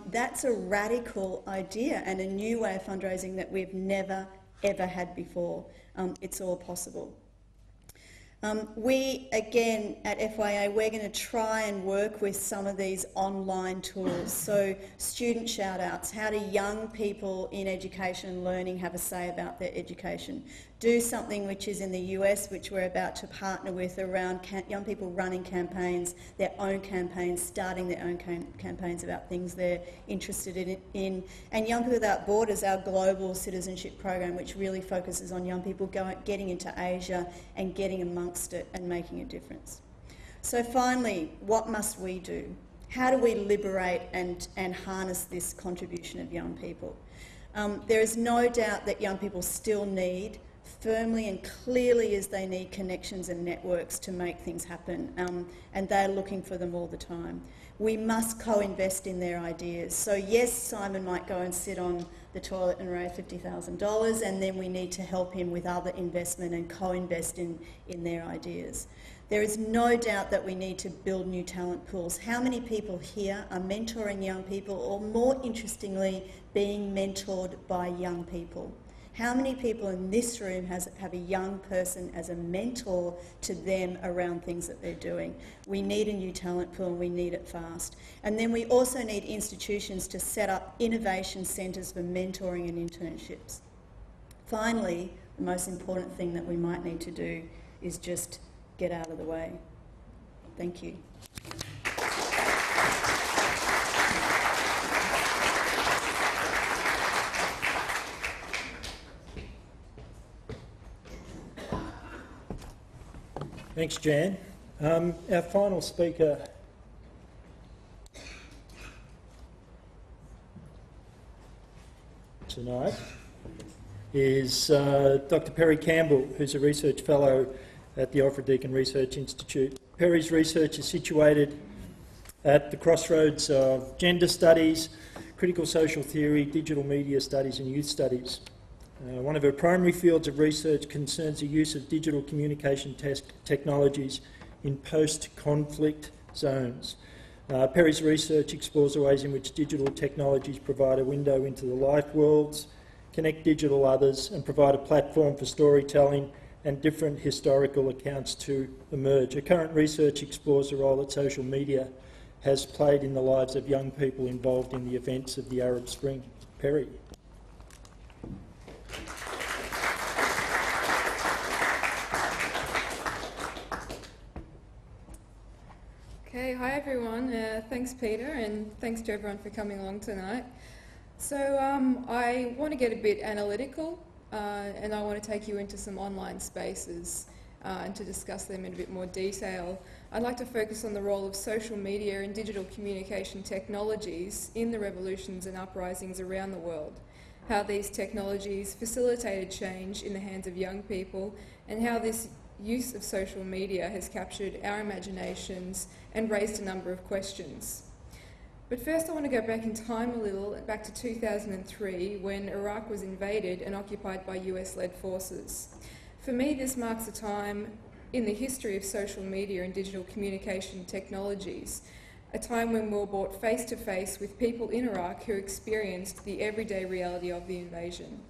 that's a radical idea and a new way of fundraising that we've never, ever had before. It's all possible. We, again, at FYA, we're going to try and work with some of these online tools. So student shout-outs, how do young people in education and learning have a say about their education? Do something which is in the US, which we're about to partner with, around young people running campaigns, their own campaigns, starting their own campaigns about things they're interested in. And Young People Without Borders, our global citizenship program, which really focuses on young people getting into Asia and getting amongst it and making a difference. So finally, what must we do? How do we liberate and harness this contribution of young people? There is no doubt that young people still need, firmly and clearly as they need, connections and networks to make things happen, and they're looking for them all the time. We must co-invest in their ideas. So yes, Simon might go and sit on the toilet and raise $50,000, and then we need to help him with other investment and co-invest in their ideas. There is no doubt that we need to build new talent pools. How many people here are mentoring young people, or more interestingly, being mentored by young people? How many people in this room have a young person as a mentor to them around things that they're doing? We need a new talent pool, and we need it fast. And then we also need institutions to set up innovation centres for mentoring and internships. Finally, the most important thing that we might need to do is just get out of the way. Thank you. Thanks, Jan. Our final speaker tonight is Dr. Perry Campbell, who's a research fellow at the Deakin Research Institute. Perry's research is situated at the crossroads of gender studies, critical social theory, digital media studies and youth studies. One of her primary fields of research concerns the use of digital communication technologies in post-conflict zones. Perry's research explores the ways in which digital technologies provide a window into the life worlds, connect digital others, and provide a platform for storytelling and different historical accounts to emerge. Her current research explores the role that social media has played in the lives of young people involved in the events of the Arab Spring. Perry. Okay, hi everyone. Thanks Peter, and thanks to everyone for coming along tonight. So I want to get a bit analytical and I want to take you into some online spaces and to discuss them in a bit more detail. I'd like to focus on the role of social media and digital communication technologies in the revolutions and uprisings around the world, how these technologies facilitated change in the hands of young people, and how this use of social media has captured our imaginations and raised a number of questions. But first I want to go back in time a little, back to 2003, when Iraq was invaded and occupied by US-led forces. For me, this marks a time in the history of social media and digital communication technologies, a time when we were brought face to face with people in Iraq who experienced the everyday reality of the invasion.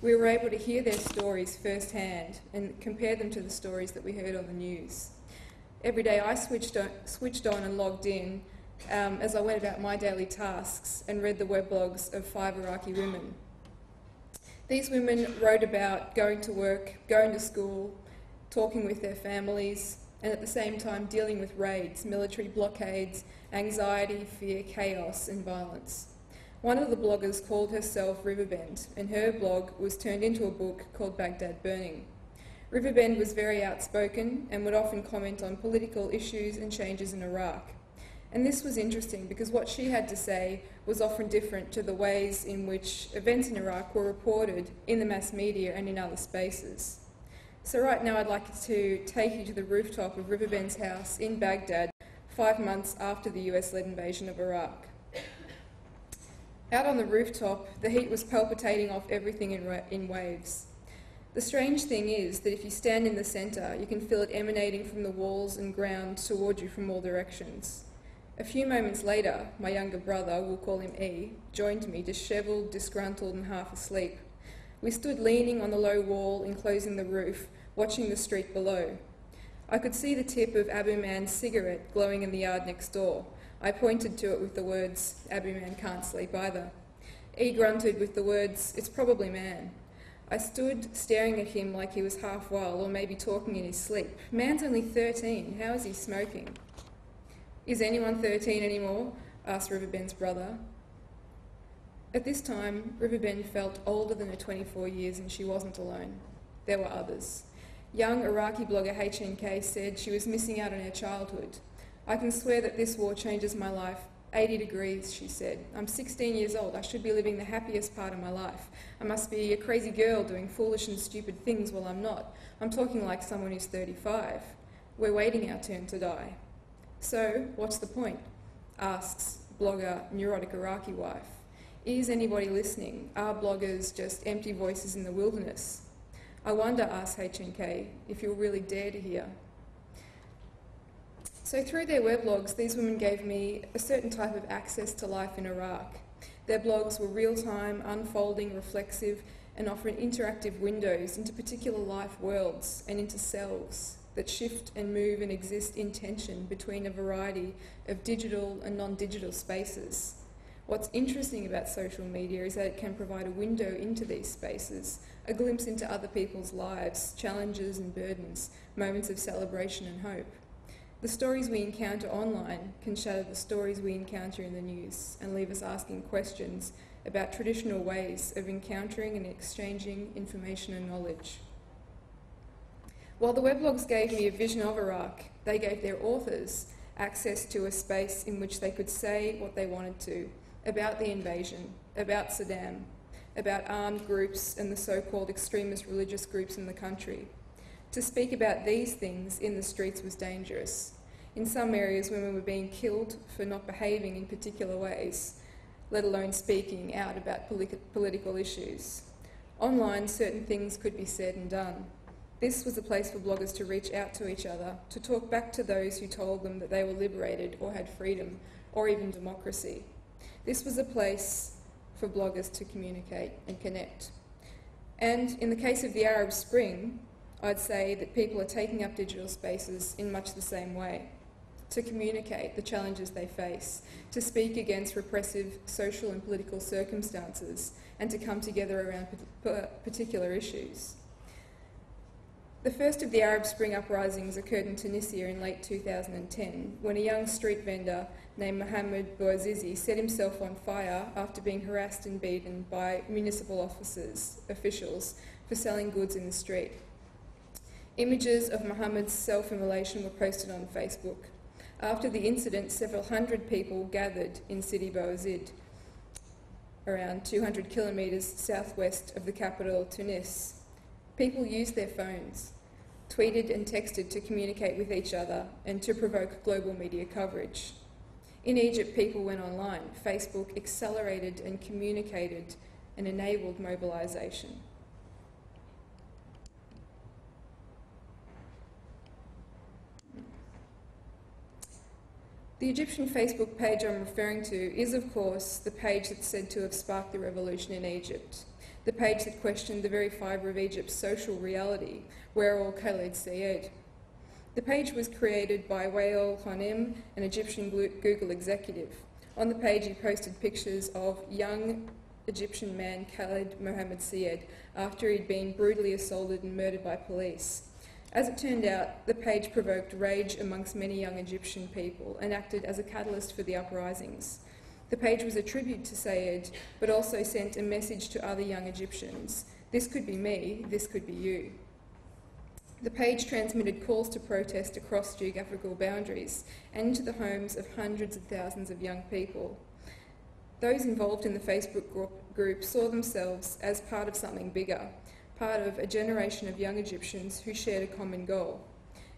We were able to hear their stories firsthand and compare them to the stories that we heard on the news. Every day I switched on and logged in as I went about my daily tasks and read the weblogs of 5 Iraqi women. These women wrote about going to work, going to school, talking with their families, and at the same time dealing with raids, military blockades, anxiety, fear, chaos and violence. One of the bloggers called herself Riverbend, and her blog was turned into a book called Baghdad Burning. Riverbend was very outspoken and would often comment on political issues and changes in Iraq. And this was interesting because what she had to say was often different to the ways in which events in Iraq were reported in the mass media and in other spaces. So right now I'd like to take you to the rooftop of Riverben's house in Baghdad, 5 months after the US-led invasion of Iraq. Out on the rooftop, the heat was palpitating off everything in waves. The strange thing is that if you stand in the centre, you can feel it emanating from the walls and ground toward you from all directions. A few moments later, my younger brother, we'll call him E, joined me, dishevelled, disgruntled and half asleep. We stood leaning on the low wall enclosing the roof, watching the street below. I could see the tip of Abu Man's cigarette glowing in the yard next door. I pointed to it with the words, "Abu Man can't sleep either." E grunted with the words, "It's probably Man." I stood staring at him like he was half wild or maybe talking in his sleep. "Man's only 13, how is he smoking?" "Is anyone 13 anymore?" asked Riverben's brother. At this time, Riverben felt older than her 24 years and she wasn't alone. There were others. Young Iraqi blogger HNK said she was missing out on her childhood. "I can swear that this war changes my life 80 degrees, she said. "I'm 16 years old. I should be living the happiest part of my life. I must be a crazy girl doing foolish and stupid things while I'm not. I'm talking like someone who's 35. We're waiting our turn to die." "So, what's the point?" asks blogger neurotic Iraqi wife. "Is anybody listening? Are bloggers just empty voices in the wilderness?" "I wonder," asks HNK, "if you'll really dare to hear." So through their weblogs, these women gave me a certain type of access to life in Iraq. Their blogs were real-time, unfolding, reflexive, and offered interactive windows into particular life worlds and into selves that shift and move and exist in tension between a variety of digital and non-digital spaces. What's interesting about social media is that it can provide a window into these spaces, a glimpse into other people's lives, challenges and burdens, moments of celebration and hope. The stories we encounter online can shadow the stories we encounter in the news and leave us asking questions about traditional ways of encountering and exchanging information and knowledge. While the weblogs gave me a vision of Iraq, they gave their authors access to a space in which they could say what they wanted to about the invasion, about Saddam, about armed groups and the so-called extremist religious groups in the country. To speak about these things in the streets was dangerous. In some areas, women were being killed for not behaving in particular ways, let alone speaking out about political issues. Online, certain things could be said and done. This was a place for bloggers to reach out to each other, to talk back to those who told them that they were liberated or had freedom, or even democracy. This was a place for bloggers to communicate and connect. And in the case of the Arab Spring, I'd say that people are taking up digital spaces in much the same way, to communicate the challenges they face, to speak against repressive social and political circumstances, and to come together around particular issues. The first of the Arab Spring uprisings occurred in Tunisia in late 2010, when a young street vendor named Mohammed Bouazizi set himself on fire after being harassed and beaten by municipal officials for selling goods in the street. Images of Mohammed's self-immolation were posted on Facebook. After the incident, several hundred people gathered in Sidi Bouzid, around 200 kilometres southwest of the capital, Tunis. People used their phones, tweeted and texted to communicate with each other and to provoke global media coverage. In Egypt, people went online. Facebook accelerated and communicated and enabled mobilisation. The Egyptian Facebook page I'm referring to is, of course, the page that's said to have sparked the revolution in Egypt. The page that questioned the very fibre of Egypt's social reality, where all Khaled Sayed. The page was created by Wael Hanem, an Egyptian Google executive. On the page he posted pictures of young Egyptian man Khaled Mohammed Sayed after he'd been brutally assaulted and murdered by police. As it turned out, the page provoked rage amongst many young Egyptian people and acted as a catalyst for the uprisings. The page was a tribute to Sayed, but also sent a message to other young Egyptians. This could be me, this could be you. The page transmitted calls to protest across geographical boundaries and into the homes of hundreds of thousands of young people. Those involved in the Facebook group saw themselves as part of something bigger, part of a generation of young Egyptians who shared a common goal.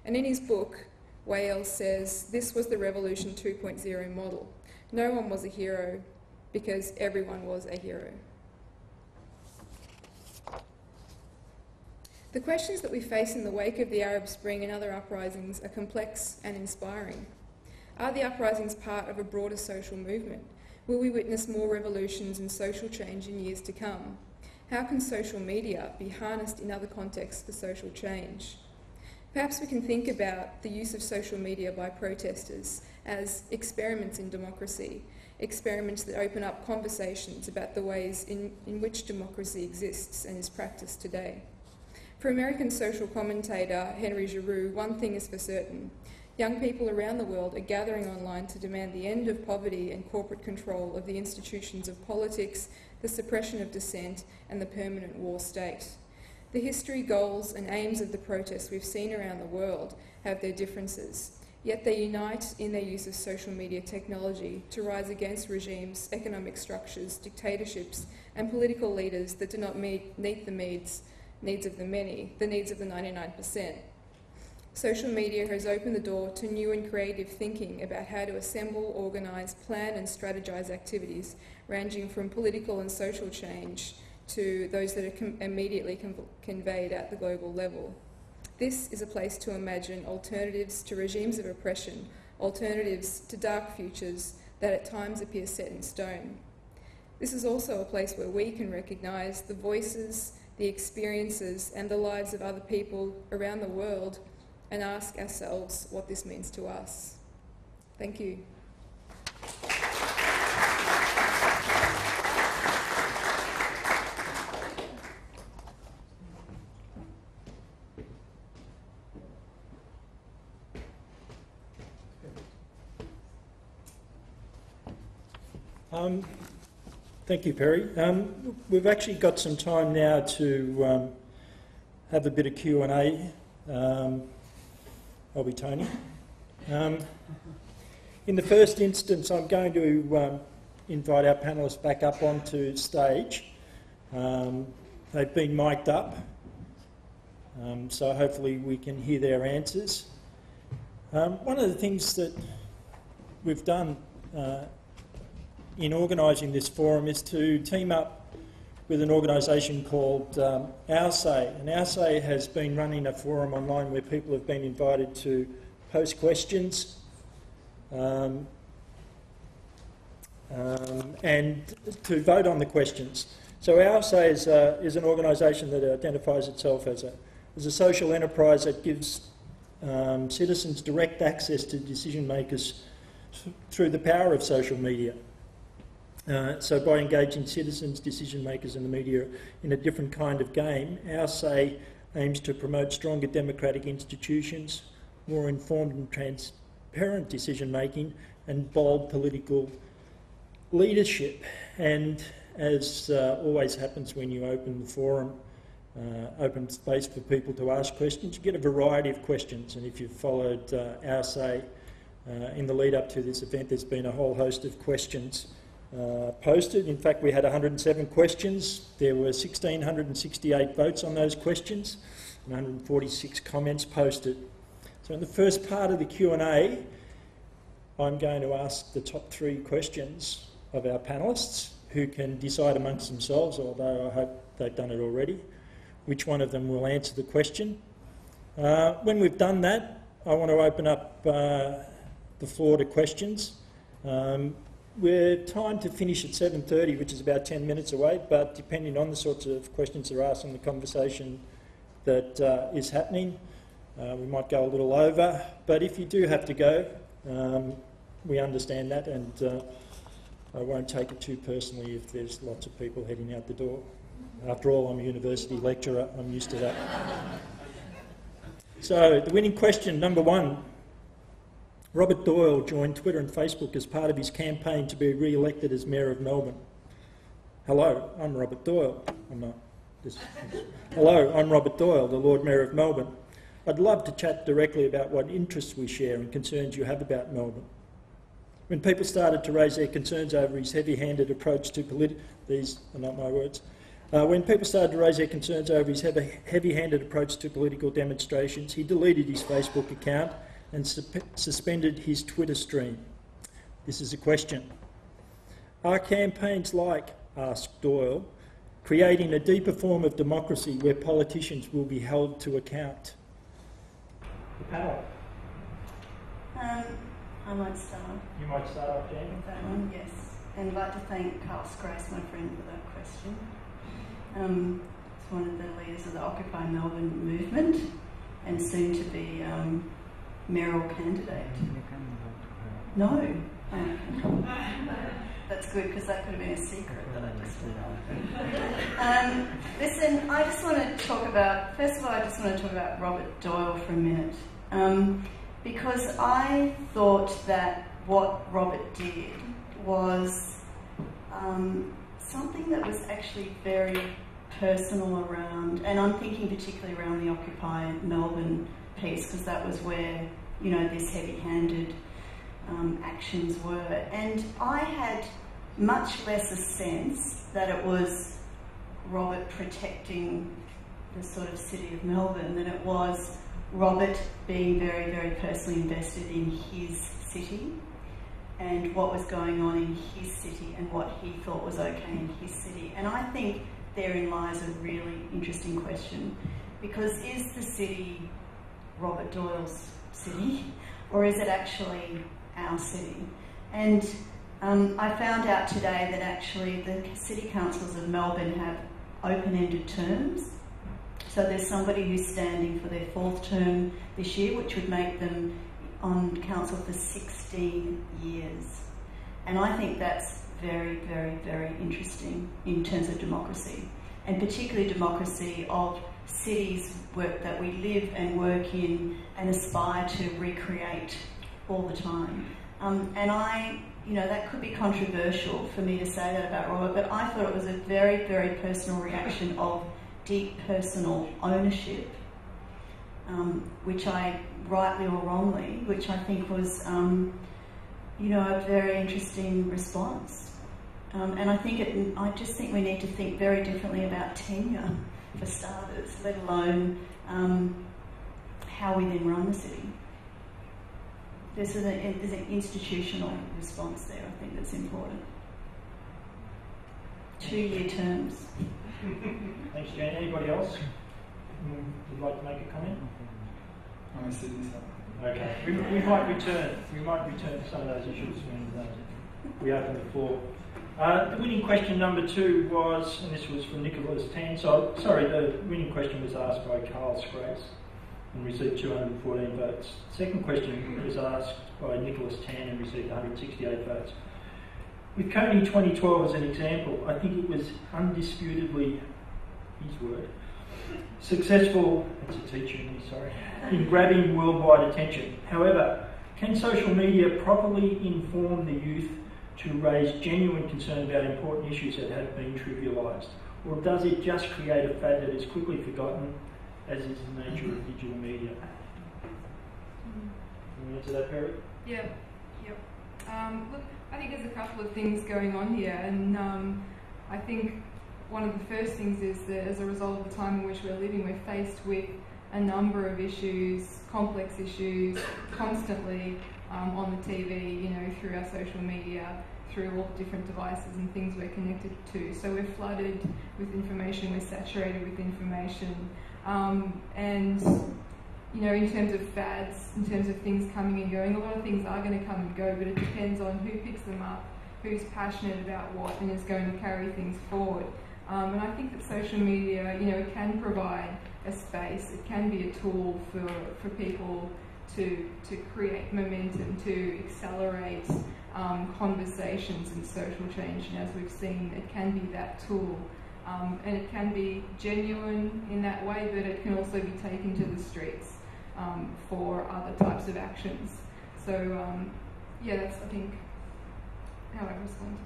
And in his book, Wales says, this was the Revolution 2.0 model. No one was a hero because everyone was a hero. The questions that we face in the wake of the Arab Spring and other uprisings are complex and inspiring. Are the uprisings part of a broader social movement? Will we witness more revolutions and social change in years to come? How can social media be harnessed in other contexts for social change? Perhaps we can think about the use of social media by protesters as experiments in democracy, experiments that open up conversations about the ways in which democracy exists and is practiced today. For American social commentator Henry Giroux, one thing is for certain. Young people around the world are gathering online to demand the end of poverty and corporate control of the institutions of politics, the suppression of dissent, and the permanent war state. The history, goals, and aims of the protests we've seen around the world have their differences, yet they unite in their use of social media technology to rise against regimes, economic structures, dictatorships, and political leaders that do not meet the needs of the many, the needs of the 99%. Social media has opened the door to new and creative thinking about how to assemble, organise, plan and strategise activities ranging from political and social change to those that are immediately conveyed at the global level. This is a place to imagine alternatives to regimes of oppression, alternatives to dark futures that at times appear set in stone. This is also a place where we can recognise the voices, the experiences and the lives of other people around the world and ask ourselves what this means to us. Thank you. Thank you, Perry. We've actually got some time now to have a bit of Q&A. I'll be Tony. In the first instance, I'm going to invite our panellists back up onto stage. They've been mic'd up, so hopefully we can hear their answers. One of the things that we've done in organising this forum is to team up with an organisation called OurSay. And OurSay has been running a forum online where people have been invited to post questions and to vote on the questions. So OurSay is an organisation that identifies itself as a social enterprise that gives citizens direct access to decision makers through the power of social media. So by engaging citizens, decision makers and the media in a different kind of game, OurSay aims to promote stronger democratic institutions, more informed and transparent decision making and bold political leadership. And as always happens when you open the forum, open space for people to ask questions, you get a variety of questions. And if you've followed OurSay in the lead up to this event, there's been a whole host of questions posted. In fact, we had 107 questions. There were 1,668 votes on those questions and 146 comments posted. So in the first part of the Q&A, I'm going to ask the top 3 questions of our panellists, who can decide amongst themselves, although I hope they've done it already, which one of them will answer the question. When we've done that, I want to open up the floor to questions. We're timed to finish at 7:30, which is about 10 minutes away, but depending on the sorts of questions that are asked and the conversation that is happening, we might go a little over. But if you do have to go, we understand that, and I won't take it too personally if there's lots of people heading out the door. After all, I'm a university lecturer, I'm used to that. So, the winning question, number 1. Robert Doyle joined Twitter and Facebook as part of his campaign to be re-elected as Mayor of Melbourne. Hello, I'm Robert Doyle. Hello, I'm Robert Doyle, the Lord Mayor of Melbourne. I'd love to chat directly about what interests we share and concerns you have about Melbourne. When people started to raise their concerns over his heavy-handed approach to these are not my words, When people started to raise their concerns over his heavy-handed approach to political demonstrations, he deleted his Facebook account and suspended his Twitter stream. This is a question. Are campaigns like, asked Doyle, creating a deeper form of democracy where politicians will be held to account? The panel. I might start. You might start off, Jan. With that one, yes. And I'd like to thank Carl Grace, my friend, for that question. He's one of the leaders of the Occupy Melbourne movement and soon to be mayoral candidate. No. That's good because that could have been a secret that I just let on. Listen, I just want to talk about, first of all, I just want to talk about Robert Doyle for a minute. Because I thought that what Robert did was something that was actually very personal around, and I'm thinking particularly around the Occupy Melbourne piece, because that was where, you know, this heavy-handed actions were. And I had much less a sense that it was Robert protecting the sort of city of Melbourne than it was Robert being very, very personally invested in his city and what was going on in his city and what he thought was okay in his city. And I think therein lies a really interesting question, because is the city Robert Doyle's city, or is it actually our city? And I found out today that actually the city councils of Melbourne have open-ended terms. So there's somebody who's standing for their 4th term this year, which would make them on council for 16 years. And I think that's very, very, very interesting in terms of democracy, and particularly democracy of cities that we live and work in and aspire to recreate all the time. And you know, that could be controversial for me to say that about Robert, but I thought it was a very, very personal reaction of deep personal ownership, which I, rightly or wrongly, which I think was, you know, a very interesting response. And I just think we need to think very differently about tenure, for starters, let alone how we then run the city. There's an institutional response there, I think, that's important. 2-year terms. Thanks, Jane. Anybody else would like to make a comment? I see this. Okay. We might return. We might return to some of those issues when we open the floor. The winning question number 2 was, and this was from Nicholas Tan. So, sorry, the winning question was asked by Carl Grace and received 214 votes. Second question was asked by Nicholas Tan and received 168 votes. With Coney 2012 as an example, I think it was undisputedly, his word, successful, that's a teacher in me, sorry, in grabbing worldwide attention. However, can social media properly inform the youth to raise genuine concern about important issues that have been trivialised? Or does it just create a fad that is quickly forgotten, as is the nature of digital media? Can you answer that, Perry? Yeah, yep. Look, I think there's a couple of things going on here, and I think one of the first things is that as a result of the time in which we're living, we're faced with a number of issues, complex issues, constantly on the TV, you know, through our social media, through all the different devices and things we're connected to. So we're flooded with information, we're saturated with information, and you know, in terms of fads, in terms of things coming and going, a lot of things are going to come and go, but it depends on who picks them up, who's passionate about what, and is going to carry things forward. And I think that social media, you know, it can provide a space, it can be a tool for people to create momentum, to accelerate conversations and social change, and as we've seen, it can be that tool. And it can be genuine in that way, but it can also be taken to the streets for other types of actions. So, yeah, that's, I think, how I respond to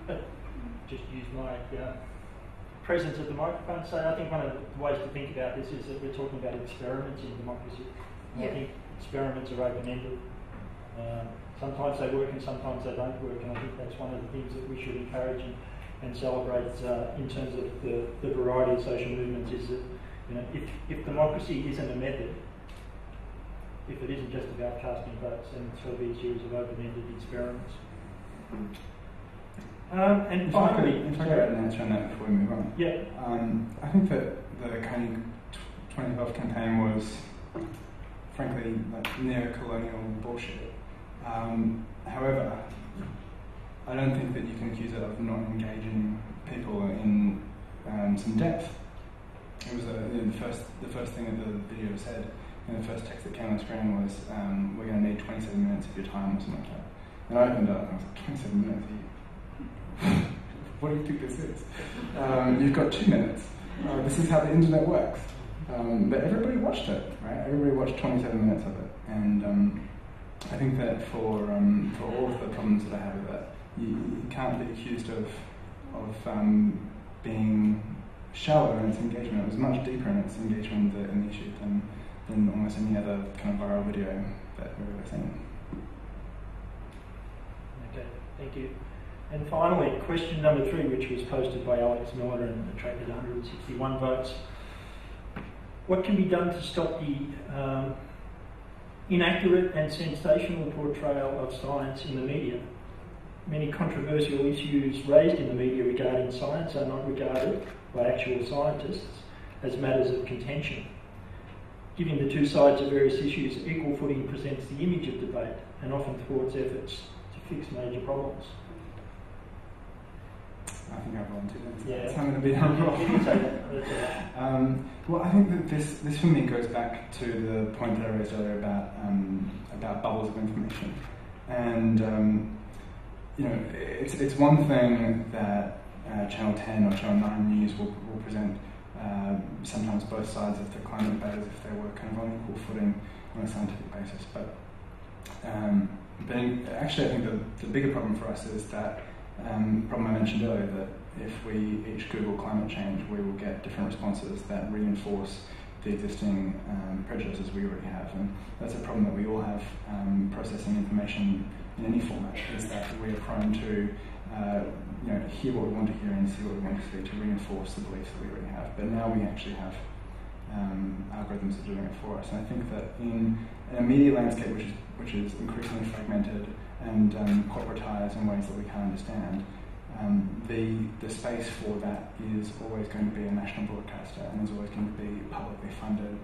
that. Just use my presence at the microphone. So I think one of the ways to think about this is that we're talking about experiments in democracy. Yeah. I think experiments are open-ended. Sometimes they work and sometimes they don't work, and I think that's one of the things that we should encourage. And and celebrate in terms of the variety of social movements is that, you know, if democracy isn't a method, if it isn't just about casting votes, then it's got to be a series of open-ended experiments. And finally, if I could add an answer on that before we move on. Yeah. I think that the Koenig 2012 campaign was, frankly, like neo-colonial bullshit. However, I don't think that you can accuse it of not engaging people in some depth. It was the first thing that the video said, and the first text that came on the screen was, "We're going to need 27 minutes of your time," or something like that. And I opened up and I was like, 27 minutes? What do you think this is? You've got 2 minutes. This is how the internet works. But everybody watched it, right? Everybody watched 27 minutes of it. And I think that for all of the problems that I have with it, you can't be accused of being shallow in its engagement. It was much deeper in its engagement in the issue than almost any other kind of viral video that we've ever seen. Okay, thank you. And finally, question number 3, which was posted by Alex Miller and attracted 161 votes. What can be done to stop the inaccurate and sensational portrayal of science in the media? Many controversial issues raised in the media regarding science are not regarded by actual scientists as matters of contention. Giving the two sides of various issues equal footing presents the image of debate and often thwarts efforts to fix major problems. I think I volunteered. Yeah. That's how I'm going to be on roll. You can say that. That's all right. Well, I think that this for me goes back to the point that I raised earlier about bubbles of information, and you know, it's one thing that Channel 10 or Channel 9 News will present sometimes both sides of the climate debate as if they were kind of on equal footing on a scientific basis, but actually I think the bigger problem for us is that problem I mentioned earlier, that if we each Google climate change, we will get different responses that reinforce the existing prejudices we already have. And that's a problem that we all have processing information in any format, is that we are prone to hear what we want to hear and see what we want to see to reinforce the beliefs that we already have. But now we actually have algorithms that are doing it for us. And I think that in a media landscape which is increasingly fragmented and corporatized in ways that we can't understand, the space for that is always going to be a national broadcaster, and is always going to be publicly funded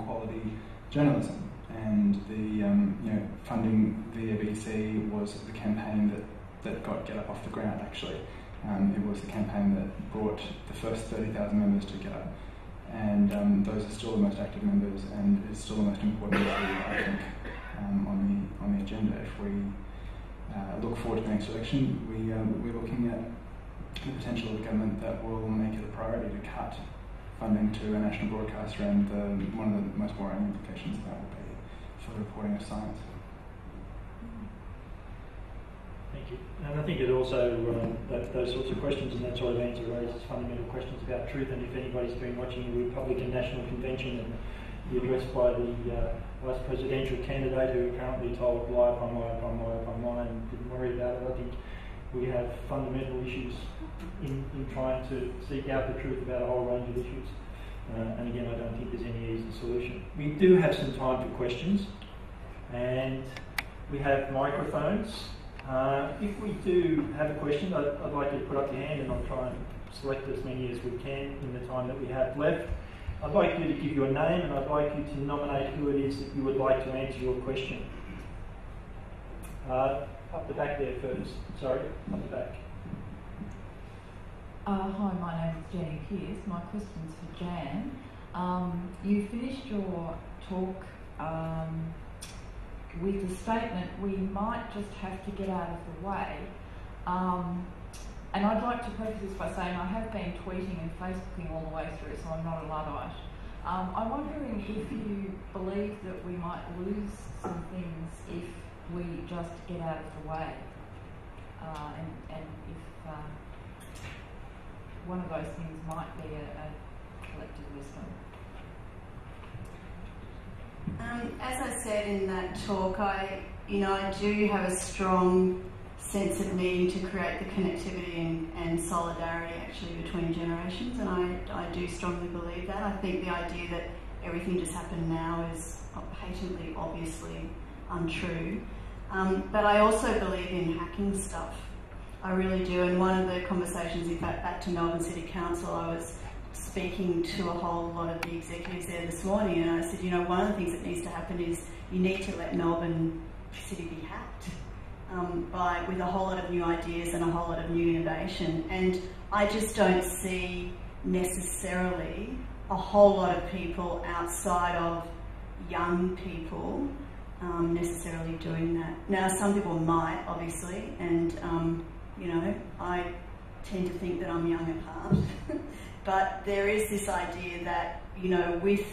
quality journalism. And the funding the ABC was the campaign that got Get Up off the ground. Actually, it was the campaign that brought the first 30,000 members to Get Up, and those are still the most active members, and it's still the most important issue, I think, on the agenda. If we look forward to the next election, we're looking at the potential of a government that will make it a priority to cut funding to a national broadcaster, and one of the most worrying implications of that will be for the reporting of science. Thank you. And I think it also, those sorts of questions and that sort of answer raises fundamental questions about truth. And if anybody's been watching the Republican National Convention and the address by the vice presidential candidate, who apparently told lie upon lie upon lie upon lie and didn't worry about it, I think we have fundamental issues in trying to seek out the truth about a whole range of issues. And again, I don't think there's any easy solution. We do have some time for questions, and we have microphones. If we do have a question, I'd like you to put up your hand, and I'll try and select as many as we can in the time that we have left. I'd like you to give your name, and I'd like you to nominate who it is that you would like to answer your question. Up the back there first. Sorry, up the back. Hi, my name is Jenny Pearce. My question's for Jan. You finished your talk with the statement, we might just have to get out of the way. And I'd like to preface this by saying I have been tweeting and Facebooking all the way through, so I'm not a Luddite. I'm wondering if you believe that we might lose some things if we just get out of the way, and if one of those things might be a collective wisdom. As I said in that talk, I do have a strong sense of needing to create the connectivity and solidarity actually between generations, and I do strongly believe that. I think the idea that everything just happened now is patently, obviously untrue. But I also believe in hacking stuff. I really do, and one of the conversations, in fact, back to Melbourne City Council, I was speaking to a whole lot of the executives there this morning, and I said, you know, one of the things that needs to happen is you need to let Melbourne City be hacked with a whole lot of new ideas and a whole lot of new innovation. And I just don't see necessarily a whole lot of people outside of young people necessarily doing that. Now, some people might, obviously, and you know, I tend to think that I'm young at heart. But there is this idea that, you know, with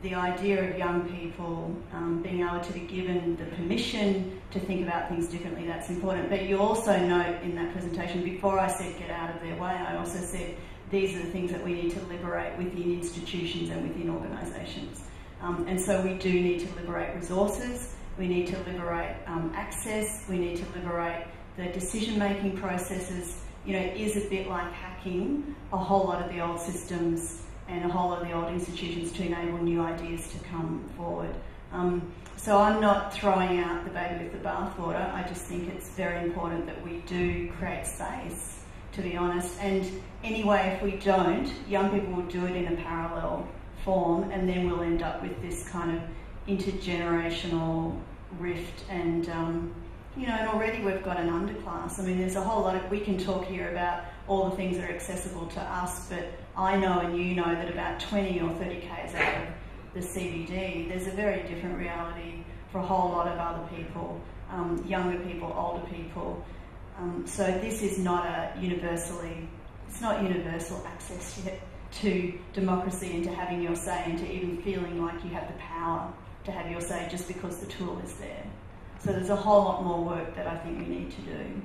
the idea of young people being able to be given the permission to think about things differently, that's important. But you also note in that presentation, before I said get out of their way, I also said these are the things that we need to liberate within institutions and within organisations. And so we do need to liberate resources, we need to liberate access, we need to liberate the decision-making processes. You know, it is a bit like hacking a whole lot of the old systems and a whole lot of the old institutions to enable new ideas to come forward. So I'm not throwing out the baby with the bathwater. I just think it's very important that we do create space, to be honest. And anyway, if we don't, young people will do it in a parallel form, and then we'll end up with this kind of intergenerational rift. And you know, and already we've got an underclass. I mean, there's a whole lot of, we can talk here about all the things that are accessible to us, but I know and you know that about 20 or 30 k's out of the CBD, there's a very different reality for a whole lot of other people, younger people, older people. So this is not a it's not universal access yet to democracy and to having your say and to even feeling like you have the power to have your say just because the tool is there. So there's a whole lot more work that I think we need to do.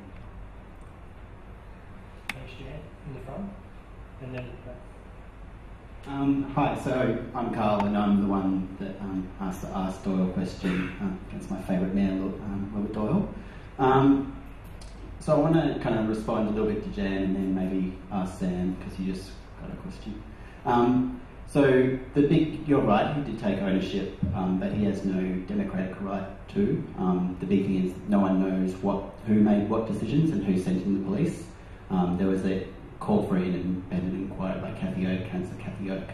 Thanks, Jan, in the front, and then at the back. Hi, so I'm Carl, and I'm the one that asked the Ask Doyle question against my favourite man, Robert Doyle. So I want to kind of respond a little bit to Jan and then maybe ask Sam, because you just got a question. So you're right, he did take ownership, but he has no democratic right to. The big thing is no one knows who made what decisions and who sent in the police. There was a call for an independent inquiry by Councillor Cathy Oak,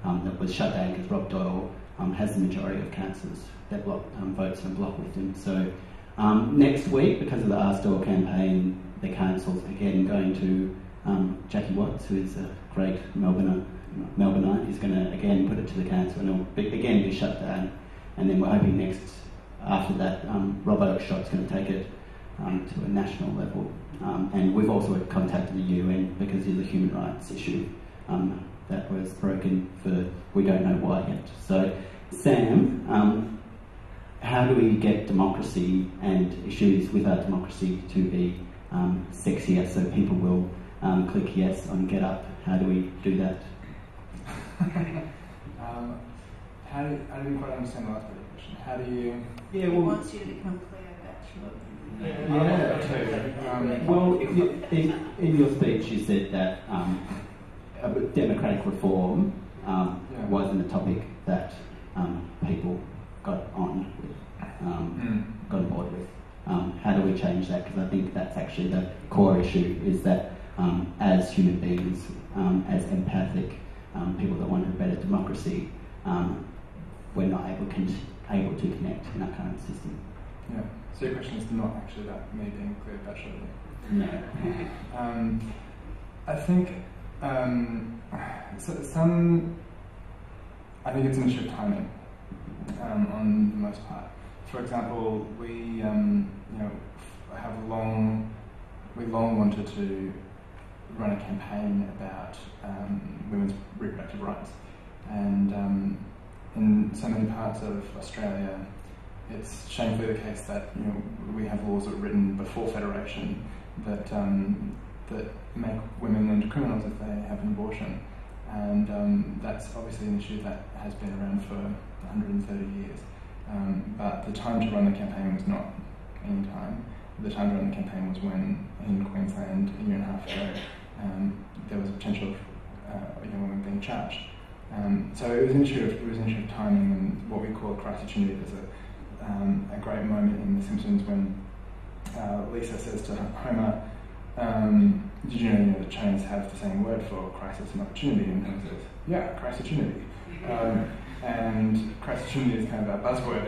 that was shut down because Rob Doyle has the majority of councillors that votes and block with him. So next week, because of the Ask Doyle campaign, the council's again going to Jackie Watts, who is a great Melbourneite, is going to again put it to the council and it'll again be shut down. And then we're hoping after that, Rob Oakeshot's going to take it to a national level. And we've also contacted the UN because it's a human rights issue that was broken for we don't know why yet. So, Sam, how do we get democracy and issues with our democracy to be sexier so people will click yes on Get Up? How do we do that? I didn't quite understand the last part of the question. How do you... He wants you to become Cleo Bachelor. Well, in your speech you said that democratic reform wasn't a topic that people got on board with. How do we change that? Because I think that's actually the core issue, is that as human beings, as empathic people that want a better democracy, we're not able to connect in our current system. Yeah. So your question is not actually about me being Cleo Bachelor. No. I think I think it's an issue of timing on the most part. For example, we long wanted to run a campaign about women's reproductive rights, and in so many parts of Australia, it's shamefully the case that we have laws that were written before federation that make women into criminals if they have an abortion, and that's obviously an issue that has been around for 130 years. But the time to run the campaign was not any time, the time during the campaign was when in Queensland a year and a half ago there was a potential of young women being charged. So it was an issue of timing, and what we call crisis opportunity. There's a great moment in The Simpsons when Lisa says to Homer, did you know that Chinese have the same word for crisis and opportunity? And Homer says, yeah, crisis opportunity. And crisis opportunity is kind of a buzzword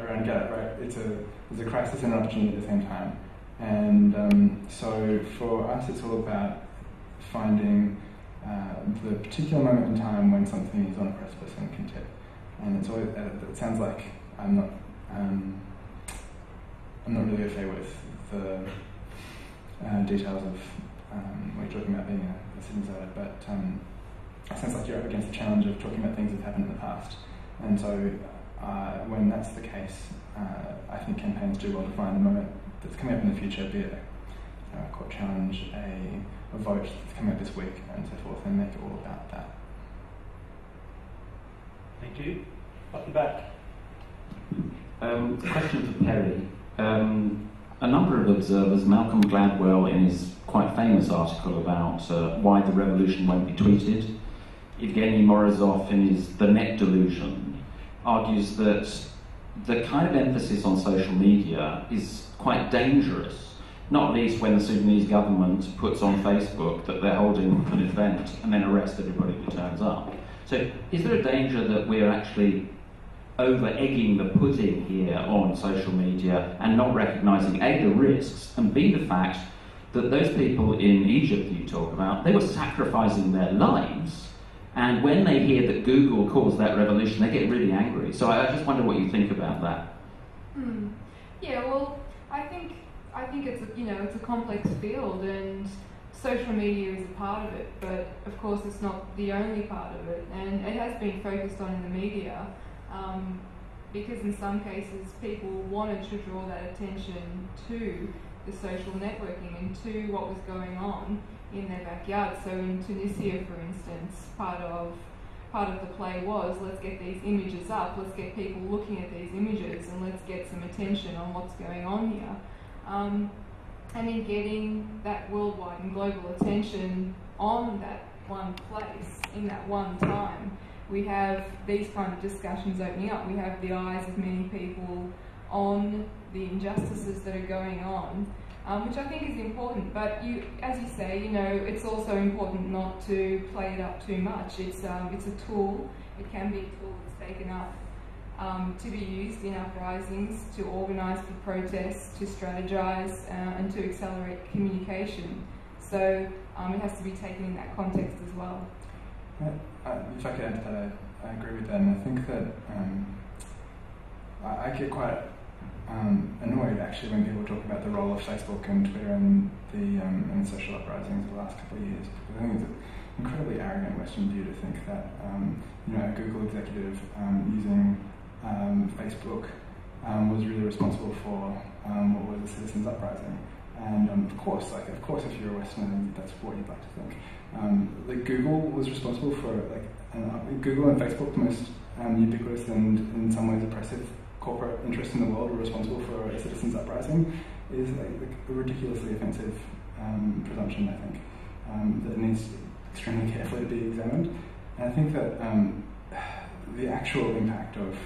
around Get It, right? There's a crisis and an opportunity at the same time. And so for us, it's all about finding the particular moment in time when something is on a precipice and can tip. And it's always, it sounds like I'm not really au fait with the details of what you're talking about being a citizen voter, but it sounds like you're up against the challenge of talking about things that happened in the past. And so when that's the case, I think campaigns do well to find a moment that's coming up in the future, be it a court challenge, a vote that's coming up this week, and so forth, and make it all about that. Thank you. Up the back. Question for Perry. A number of observers, Malcolm Gladwell in his quite famous article about why the revolution won't be tweeted, Evgeny Morozov in his The Net Delusion, argues that the kind of emphasis on social media is quite dangerous, not least when the Sudanese government puts on Facebook that they're holding an event and then arrest everybody who turns up. So is there a danger that we're actually over-egging the pudding here on social media and not recognising A, the risks, and B, the fact that those people in Egypt that you talk about, they were sacrificing their lives, and when they hear that Google caused that revolution, they get really angry. So I just wonder what you think about that. Yeah, well, I think it's it's a complex field, and social media is a part of it, but of course it's not the only part of it, and it has been focused on in the media. Because in some cases people wanted to draw that attention to the social networking and to what was going on in their backyard. So in Tunisia, for instance, part of the play was, let's get these images up, let's get people looking at these images, and let's get some attention on what's going on here. And in getting that worldwide and global attention on that one place, in that one time, we have these kind of discussions opening up. We have the eyes of many people on the injustices that are going on, which I think is important. But as you say, it's also important not to play it up too much. It's a tool. It can be a tool that's taken up to be used in uprisings, to organise for protests, to strategise, and to accelerate communication. So it has to be taken in that context as well. If I could add to that, I agree with that, and I think that I get quite annoyed actually when people talk about the role of Facebook and Twitter and the social uprisings of the last couple of years, because I think it's an incredibly arrogant Western view to think that a Google executive using Facebook was really responsible for what was a citizens' uprising. And of course, if you're a Westerner, that's what you'd like to think. Google was responsible for Google and Facebook, the most ubiquitous and in some ways oppressive corporate interests in the world, were responsible for a citizens' uprising, is a ridiculously offensive presumption, I think, that needs extremely carefully to be examined. And I think that the actual impact of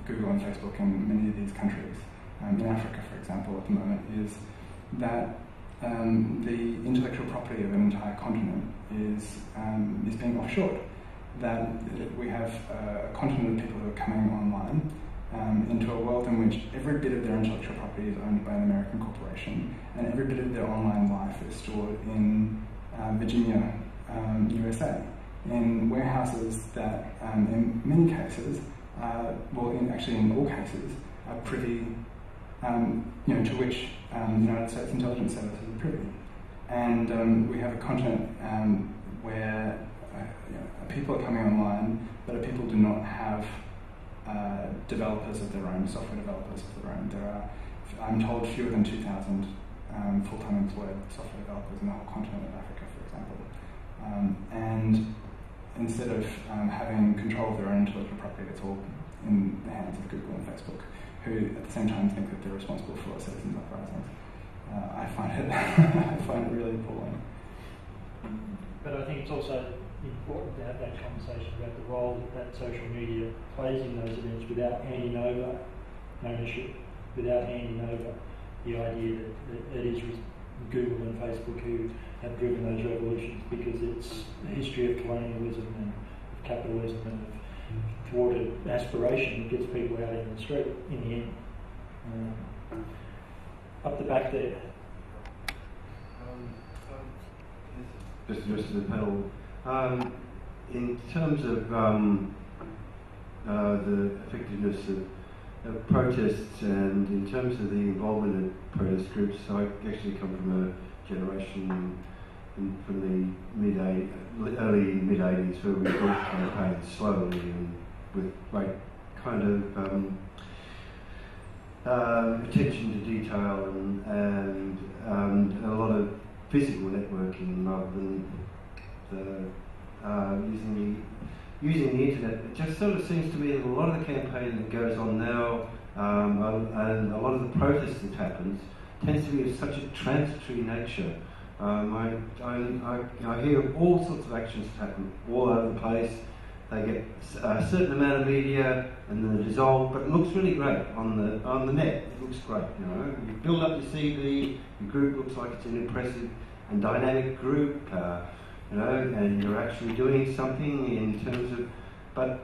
Google and Facebook in many of these countries, in Africa, for example, at the moment, is that the intellectual property of an entire continent is being offshored. That we have a continent of people who are coming online into a world in which every bit of their intellectual property is owned by an American corporation, and every bit of their online life is stored in Virginia, USA, in warehouses that, in many cases, in all cases, are privy, to which the United States intelligence services are privy. And we have a continent where people are coming online, but people do not have developers of their own, software developers of their own. There are, I'm told, fewer than 2,000 full-time employed software developers in the whole continent of Africa, for example. And instead of having control of their own intellectual property, it's all in the hands of Google and Facebook, who at the same time think that they're responsible for citizens' uprisings. it. I find it really appalling. But I think it's also important to have that conversation about the role that social media plays in those events without handing over ownership, without handing over the idea that it is Google and Facebook who have driven those revolutions, because it's a history of colonialism and of capitalism and of thwarted aspiration that gets people out in the street in the end. Up the back there. Just address the panel. In terms of the effectiveness of protests, and in terms of the involvement of protest groups, I actually come from a generation from the early mid-80s where we built campaigns slowly and with great kind of attention to detail and a lot of physical networking rather than using the internet. It just sort of seems to me that a lot of the campaign that goes on now and a lot of the protest that happens tends to be of such a transitory nature. I hear of all sorts of actions that happen all over the place. They get a certain amount of media and then they dissolve, but it looks really great on the net. It looks great, you know. You build up your CV, your group looks like it's an impressive and dynamic group, you know, and you're actually doing something in terms of. But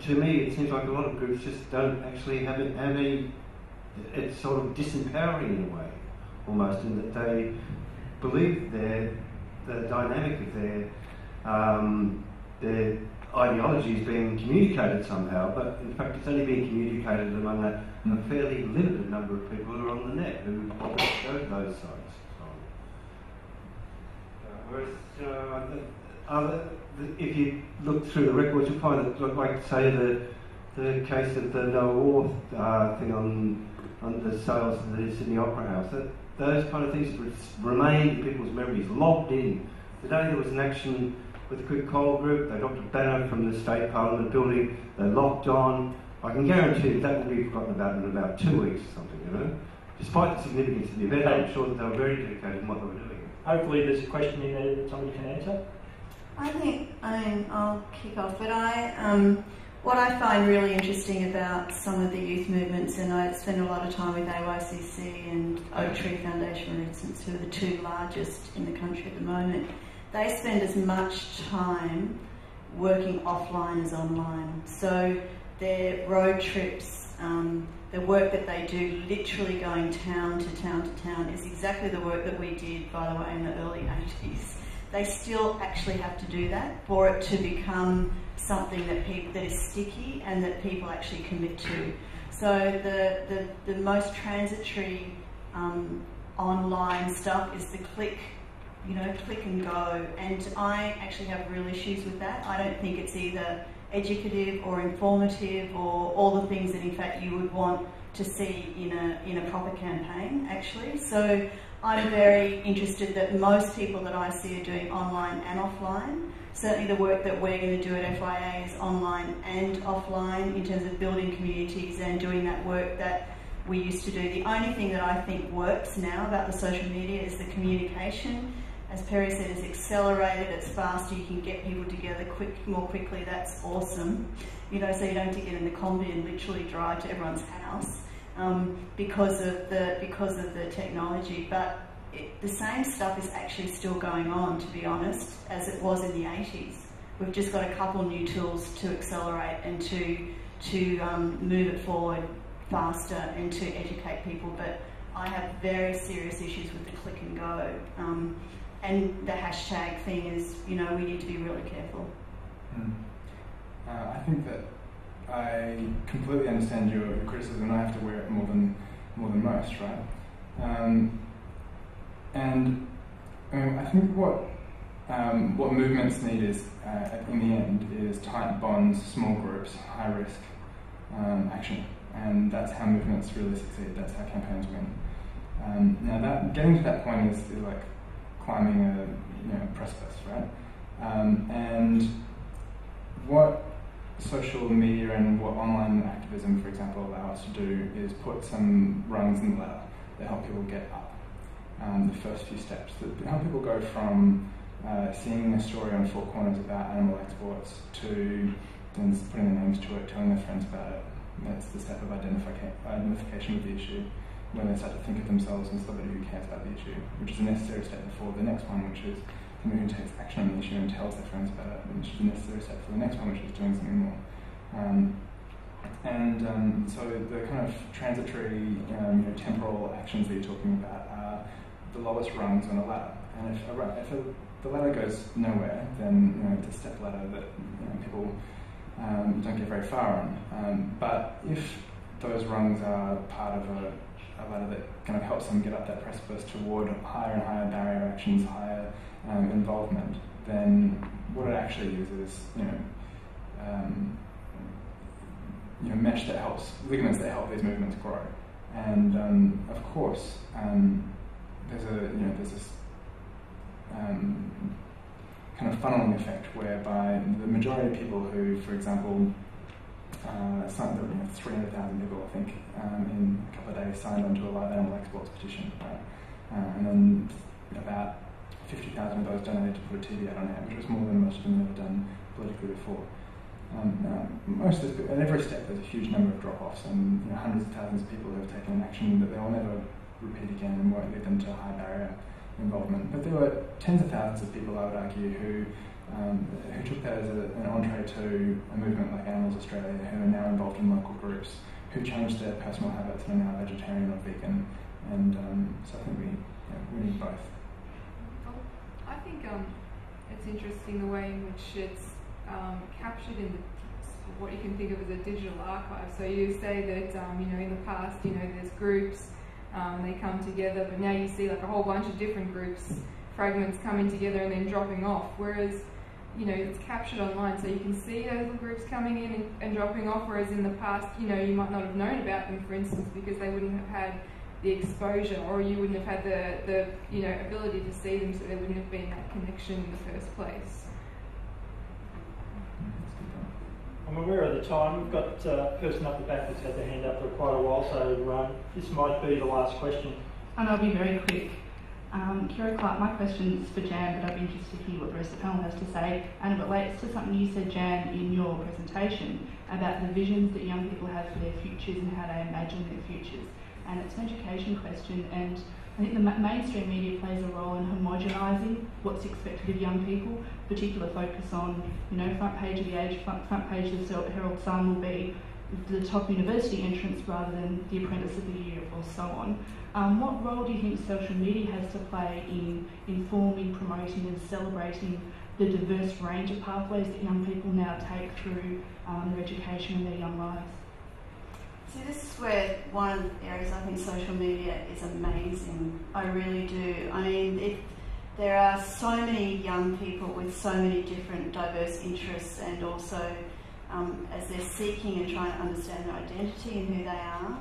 to me, it seems like a lot of groups just don't actually have any. It's sort of disempowering in a way, almost, in that they believe the dynamic of their ideology is being communicated somehow, but in fact it's only being communicated among a fairly limited number of people who are on the net who go to those sites. Whereas, if you look through the records, you'll find that, like say the case of the No War thing on the sales of the Sydney Opera House, those kind of things remain in people's memories, logged in. The day there was an action with the Quick Coal Group, they dropped a banner from the State Parliament building, they locked on. I can guarantee that will be forgotten about in about 2 weeks or something, you know. Despite the significance of the event, I'm sure that they were very dedicated in what they were doing. Hopefully there's a question in there that somebody can answer. I'll kick off, but what I find really interesting about some of the youth movements, and I spend a lot of time with AYCC and Oak Tree Foundation, for instance, who are the two largest in the country at the moment, they spend as much time working offline as online. So their road trips, the work that they do, literally going town to town to town, is exactly the work that we did, by the way, in the early 80s. They still actually have to do that for it to become something that is sticky and that people actually commit to. So the most transitory online stuff is the click and go, and I actually have real issues with that. I don't think it's either educative or informative or all the things that in fact you would want to see in a proper campaign, actually. So I'm very interested that most people that I see are doing online and offline. Certainly the work that we're going to do at FIA is online and offline in terms of building communities and doing that work that we used to do. The only thing that I think works now about the social media is the communication. As Perry said, it's accelerated, it's faster, you can get people together more quickly. That's awesome. You know, so you don't have to get in the combi and literally drive to everyone's house because of the technology. But the same stuff is actually still going on, to be honest, as it was in the 80s. We've just got a couple of new tools to accelerate and to move it forward faster and to educate people. But I have very serious issues with the click and go. And the hashtag thing is, you know, we need to be really careful. I think that I completely understand your criticism, and I have to wear it more than most, right? And I think what movements need is, in the end, is tight bonds, small groups, high risk action, and that's how movements really succeed. That's how campaigns win. Now, getting to that point is like climbing a precipice, right? And what social media and what online activism, for example, allow us to do is put some rungs in the ladder that help people get up. the first few steps. How people go from seeing a story on Four Corners about animal exports to then putting their names to it, telling their friends about it. That's the step of identification with the issue, when they start to think of themselves as somebody who cares about the issue, which is a necessary step before the next one, which is somebody who takes action on the issue and tells their friends about it, which is a necessary step for the next one, which is doing something more. So the kind of transitory, temporal actions that you're talking about are the lowest rungs on a ladder. And if the ladder goes nowhere, then it's a step ladder that people don't get very far on. But if those rungs are part of a ladder that kind of helps them get up that precipice toward higher and higher barrier actions, higher involvement, then what it actually is mesh that helps, ligaments that help these movements grow. And of course, there's this kind of funneling effect whereby the majority of people who, for example, 300,000 people, I think, in a couple of days signed onto a live animal exports petition, right? And then about 50,000 of those donated to put a TV ad on air, which was more than most of them have ever done politically before. At every step there's a huge number of drop-offs and hundreds of thousands of people who have taken an action that they'll never repeat again and won't lead them to high barrier involvement. But there were tens of thousands of people, I would argue, who took that as an entree to a movement like Animals Australia, who are now involved in local groups, who changed their personal habits and are now vegetarian or vegan. And so I think we need both. I think it's interesting the way in which it's captured in what you can think of as a digital archive. So you say that in the past there's groups, they come together, but now you see like a whole bunch of different groups, fragments coming together and then dropping off. Whereas it's captured online, so you can see those little groups coming in and dropping off. Whereas in the past, you might not have known about them, for instance, because they wouldn't have had the exposure, or you wouldn't have had the ability to see them, so there wouldn't have been that connection in the first place. I'm aware of the time. We've got a person up the back that's had their hand up for quite a while, so this might be the last question. And I'll be very quick. Kira Clark, my question is for Jan, but I'd be interested to hear what the rest of the panel has to say. And it relates to something you said, Jan, in your presentation about the visions that young people have for their futures and how they imagine their futures. And it's an education question, and I think the mainstream media plays a role in homogenising what's expected of young people. Particular focus on, front page of the Age, front page of the Herald Sun will be the top university entrance rather than the apprentice of the year or so on. What role do you think social media has to play in informing, promoting and celebrating the diverse range of pathways that young people now take through their education and their young lives? See, this is where one of the areas I think social media is amazing. I really do. I mean, there are so many young people with so many different diverse interests, and also as they're seeking and trying to understand their identity and who they are,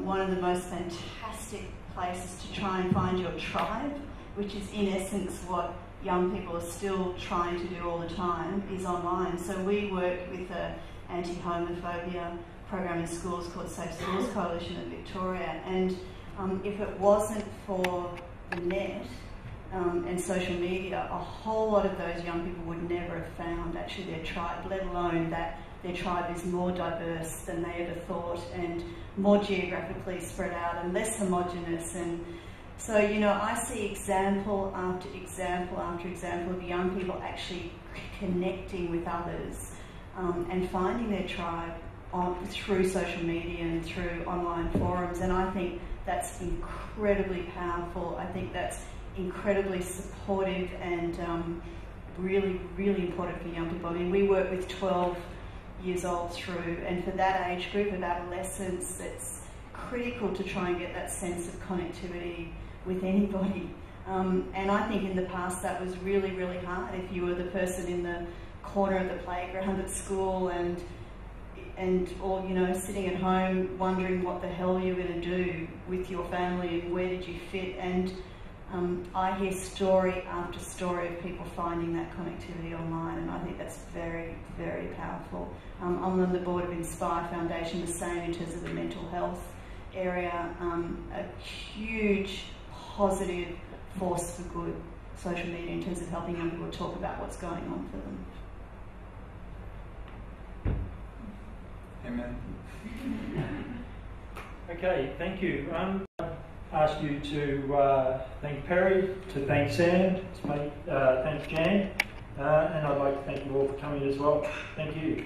one of the most fantastic places to try and find your tribe, which is in essence what young people are still trying to do all the time, is online. So we work with an anti-homophobia program in schools called Safe Schools Coalition of Victoria, and if it wasn't for the net and social media, a whole lot of those young people would never have found actually their tribe, let alone that their tribe is more diverse than they ever thought and more geographically spread out and less homogenous. And so, I see example after example after example of young people actually connecting with others and finding their tribe through social media and through online forums, and I think that's incredibly powerful. I think that's incredibly supportive and really, really important for young people. I mean, we work with 12 years old through, and for that age group of adolescents, it's critical to try and get that sense of connectivity with anybody. And I think in the past that was really, really hard. If you were the person in the corner of the playground at school and or sitting at home wondering what the hell you're going to do with your family and where did you fit, and I hear story after story of people finding that connectivity online, and I think that's very, very powerful. I'm on the board of Inspire Foundation, the same in terms of the mental health area, a huge positive force for good, social media, in terms of helping young people talk about what's going on for them. Amen. Okay, thank you. I ask you to thank Perry, to thank Sam, to thank Jan, and I'd like to thank you all for coming as well. Thank you.